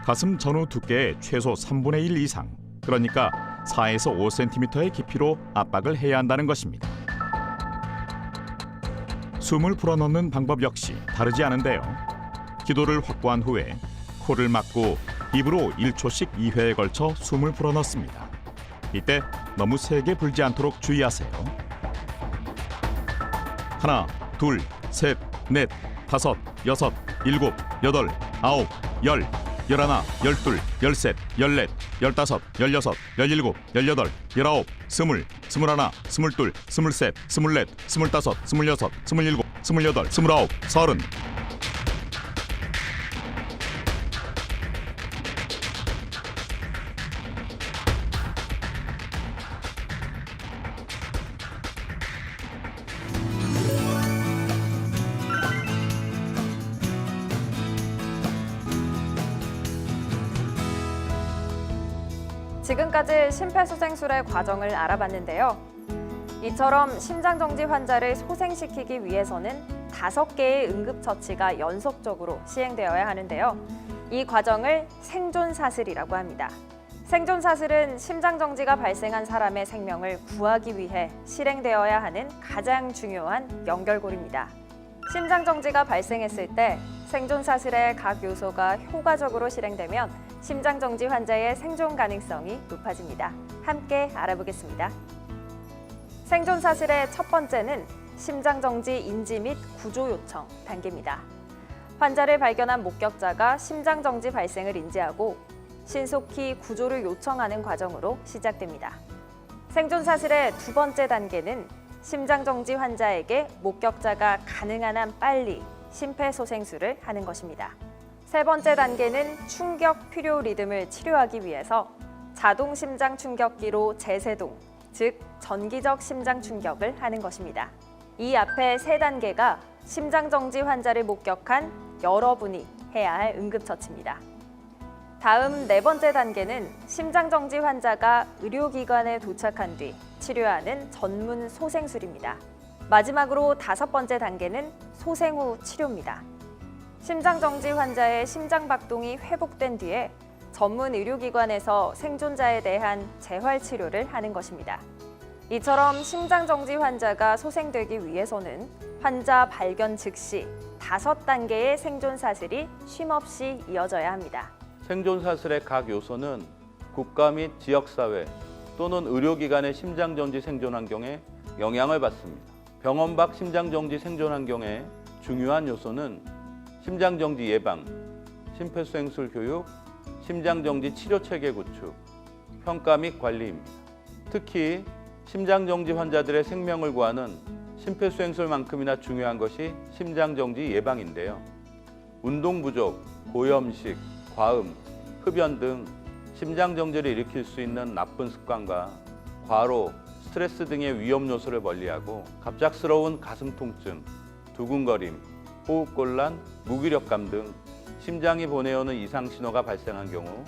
가슴 전후 두께의 최소 3분의 1 이상, 그러니까 4에서 5cm의 깊이로 압박을 해야 한다는 것입니다. 숨을 불어넣는 방법 역시 다르지 않은데요. 기도를 확보한 후에 코를 막고 입으로 1초씩 2회에 걸쳐 숨을 불어넣습니다. 이때 너무 세게 불지 않도록 주의하세요. 하나, 둘, 셋, 넷, 다섯, 여섯, 일곱, 여덟, 아홉, 열, 열하나, 열둘, 열셋, 열넷, 열다섯, 열여섯, 열일곱, 열여덟, 열아홉, 스물, 스물하나, 스물둘, 스물셋, 스물넷, 스물다섯, 스물여섯, 스물일곱, 스물여덟, 스물아홉, 서른. 지금까지 심폐소생술의 과정을 알아봤는데요. 이처럼 심장정지 환자를 소생시키기 위해서는 5개의 응급처치가 연속적으로 시행되어야 하는데요. 이 과정을 생존사슬이라고 합니다. 생존사슬은 심장정지가 발생한 사람의 생명을 구하기 위해 실행되어야 하는 가장 중요한 연결고리입니다. 심장정지가 발생했을 때 생존사슬의 각 요소가 효과적으로 실행되면 심장정지 환자의 생존 가능성이 높아집니다. 함께 알아보겠습니다. 생존사슬의 첫 번째는 심장정지 인지 및 구조 요청 단계입니다. 환자를 발견한 목격자가 심장정지 발생을 인지하고 신속히 구조를 요청하는 과정으로 시작됩니다. 생존사슬의 두 번째 단계는 심장정지 환자에게 목격자가 가능한 한 빨리 심폐소생술을 하는 것입니다. 세 번째 단계는 충격 필요 리듬을 치료하기 위해서 자동 심장 충격기로 재세동, 즉 전기적 심장 충격을 하는 것입니다. 이 앞에 세 단계가 심장정지 환자를 목격한 여러분이 해야 할 응급처치입니다. 다음 네 번째 단계는 심장정지 환자가 의료기관에 도착한 뒤 치료하는 전문 소생술입니다. 마지막으로 다섯 번째 단계는 소생 후 치료입니다. 심장정지 환자의 심장박동이 회복된 뒤에 전문 의료기관에서 생존자에 대한 재활치료를 하는 것입니다. 이처럼 심장정지 환자가 소생되기 위해서는 환자 발견 즉시 5단계의 생존사슬이 쉼없이 이어져야 합니다. 생존사슬의 각 요소는 국가 및 지역사회 또는 의료기관의 심장정지 생존 환경에 영향을 받습니다. 병원 밖 심장정지 생존 환경의 중요한 요소는 심장정지 예방, 심폐소생술 교육, 심장정지 치료체계 구축, 평가 및 관리입니다. 특히 심장정지 환자들의 생명을 구하는 심폐소생술만큼이나 중요한 것이 심장정지 예방인데요. 운동 부족, 고염식, 과음, 흡연 등 심장정지를 일으킬 수 있는 나쁜 습관과 과로, 스트레스 등의 위험 요소를 멀리하고 갑작스러운 가슴 통증, 두근거림, 호흡곤란, 무기력감 등 심장이 보내오는 이상 신호가 발생한 경우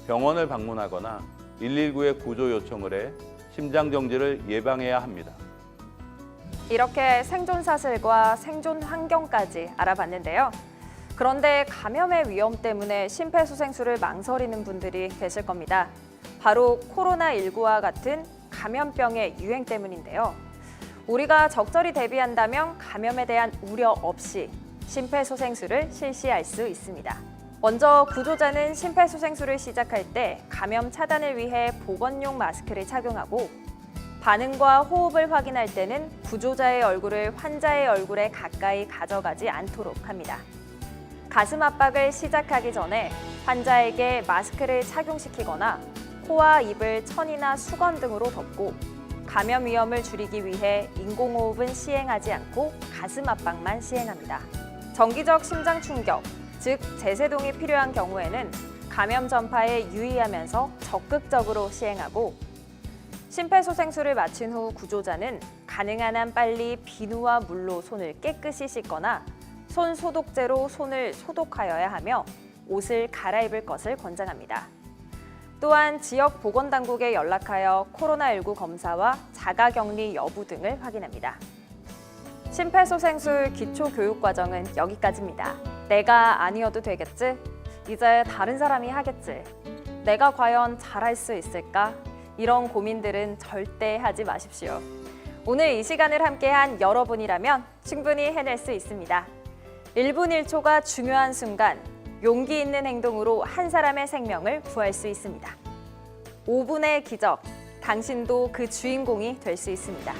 병원을 방문하거나 119에 구조 요청을 해 심장정지를 예방해야 합니다. 이렇게 생존사슬과 생존 환경까지 알아봤는데요. 그런데 감염의 위험 때문에 심폐소생술을 망설이는 분들이 계실 겁니다. 바로 코로나19와 같은 감염병의 유행 때문인데요. 우리가 적절히 대비한다면 감염에 대한 우려 없이 심폐소생술을 실시할 수 있습니다. 먼저 구조자는 심폐소생술을 시작할 때 감염 차단을 위해 보건용 마스크를 착용하고 반응과 호흡을 확인할 때는 구조자의 얼굴을 환자의 얼굴에 가까이 가져가지 않도록 합니다. 가슴 압박을 시작하기 전에 환자에게 마스크를 착용시키거나 코와 입을 천이나 수건 등으로 덮고 감염 위험을 줄이기 위해 인공호흡은 시행하지 않고 가슴 압박만 시행합니다. 정기적 심장 충격, 즉 제세동이 필요한 경우에는 감염 전파에 유의하면서 적극적으로 시행하고 심폐소생술을 마친 후 구조자는 가능한 한 빨리 비누와 물로 손을 깨끗이 씻거나 손 소독제로 손을 소독하여야 하며 옷을 갈아입을 것을 권장합니다. 또한 지역 보건당국에 연락하여 코로나19 검사와 자가격리 여부 등을 확인합니다. 심폐소생술 기초교육과정은 여기까지입니다. 내가 아니어도 되겠지? 이제 다른 사람이 하겠지? 내가 과연 잘할 수 있을까? 이런 고민들은 절대 하지 마십시오. 오늘 이 시간을 함께한 여러분이라면 충분히 해낼 수 있습니다. 1분 1초가 중요한 순간, 용기 있는 행동으로 한 사람의 생명을 구할 수 있습니다. 5분의 기적, 당신도 그 주인공이 될 수 있습니다.